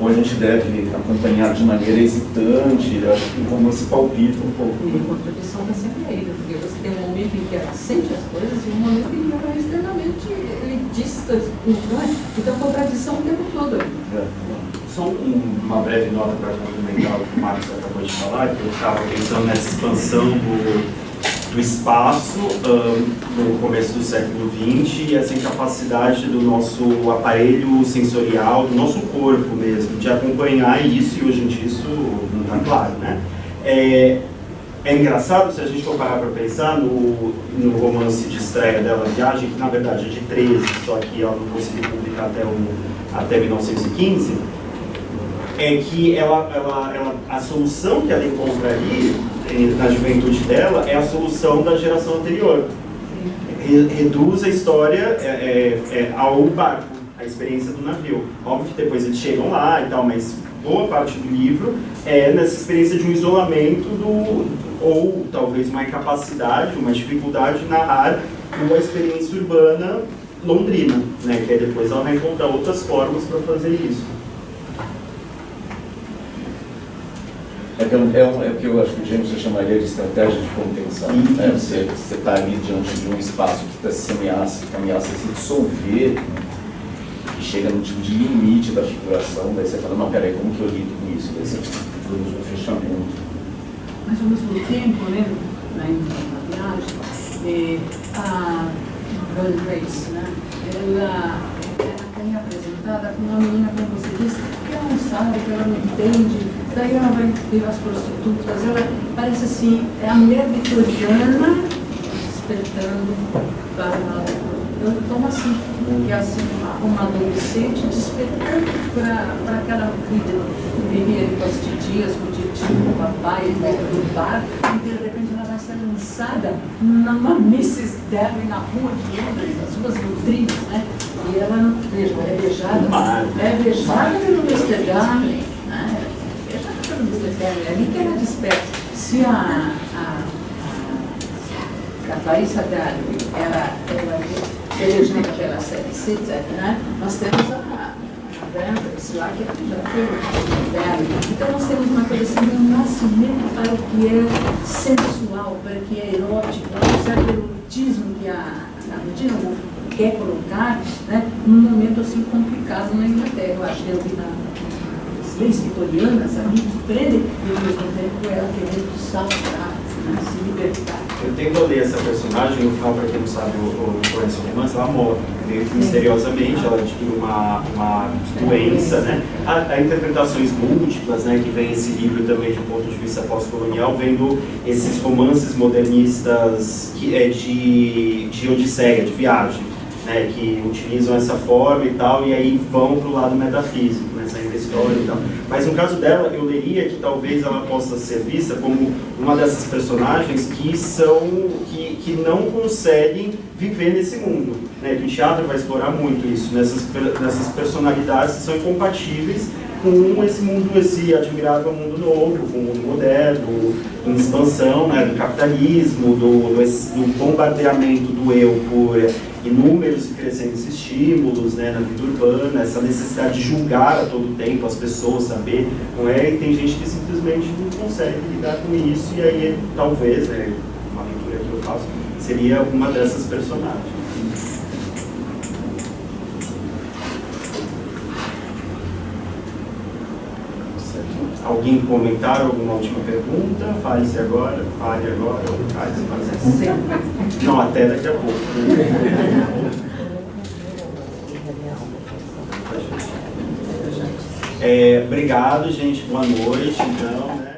ou a gente deve acompanhar de maneira hesitante. Eu acho que o romance palpita um pouco. E a contradição está sempre aí, né? Porque você tem um momento em que ela sente as coisas e um momento em que ela é extremamente elitista, não é? Então, contradição o tempo todo. Só uma breve nota para complementar o que o Marcos acabou de falar, que eu estava pensando nessa expansão do espaço no começo do século XX e essa incapacidade do nosso aparelho sensorial, do nosso corpo mesmo, de acompanhar isso, e hoje em dia isso não está claro, né? É engraçado se a gente for parar para pensar no romance de estreia dela, Viagem, que na verdade é de 13, só que ela não conseguiu publicar até 1915, é que a solução que ela encontra ali, na juventude dela, é a solução da geração anterior. Reduz a história ao barco, a experiência do navio. Óbvio que depois eles chegam lá e tal, mas boa parte do livro é nessa experiência de um isolamento ou talvez uma incapacidade, uma dificuldade de narrar uma experiência urbana londrina, né? Que aí depois ela vai encontrar outras formas para fazer isso. É o que eu acho que o James chamaria de estratégia de contenção. Né? Você está ali diante de um espaço que se ameaça se dissolver, que chega no tipo de limite da figuração, daí você fala, não, peraí, como que eu lido com isso? Daí você produz um fechamento. Mas ao mesmo tempo, né, na viagem, a Gun Grace, né, ela é apresentada como uma menina, como você disse, que ela não sabe, que ela não entende, daí ela vai ver as prostitutas, ela parece assim, é a mulher vitoriana despertando para eu tomo assim, que é assim, uma adolescente despertando para aquela vida que vivia com as titias, com o tio, com o papai, do bar, e de repente ela vai ser lançada numa Mrs. Derry na rua de Londres, as ruas nutrinhas, né? E ela, veja, é beijada pelo Mr. Darling, né? É beijada pelo Mr. Darling, é ali que ela desperta. Se a Clarissa Darling, ela elejada pela série Cita, né? Nós temos a Beatriz lá, que já foi dela. Então nós temos uma coisa assim, um nascimento para o que é sensual, para o que é erótico, um certo erotismo que a Medina quer colocar, né? Num momento assim complicado na Inglaterra. Eu acho que eu vi nas leis vitorianas, a gente prende e ao mesmo tempo ela querendo saltar, né? Se libertar. Eu tento ler essa personagem, no final, para quem não sabe, o conhece o romance, ela morre. Meio que misteriosamente, ela adquire uma doença, né? Há interpretações múltiplas, né? Que vem esse livro também de um ponto de vista pós-colonial, vendo esses romances modernistas de odisseia, de viagem, né? Que utilizam essa forma e tal, e aí vão para o lado metafísico, né? Saindo da história e tal. Mas no caso dela, eu leria que talvez ela possa ser vista como uma dessas personagens que não conseguem viver nesse mundo, né? Que o teatro vai explorar muito isso, nessas personalidades que são incompatíveis com esse mundo, esse admirável mundo novo, com o mundo moderno, em expansão, né, do capitalismo, do bombardeamento do eu por inúmeros e crescentes estímulos, né, na vida urbana, essa necessidade de julgar a todo tempo as pessoas, saber, não é? E tem gente que simplesmente não consegue lidar com isso, e aí talvez, né, uma leitura que eu faço, seria uma dessas personagens. Alguém comentar alguma última pergunta? Fale-se agora, fale agora, ou fale-se. Não, até daqui a pouco. Obrigado, gente. Boa noite, então, né?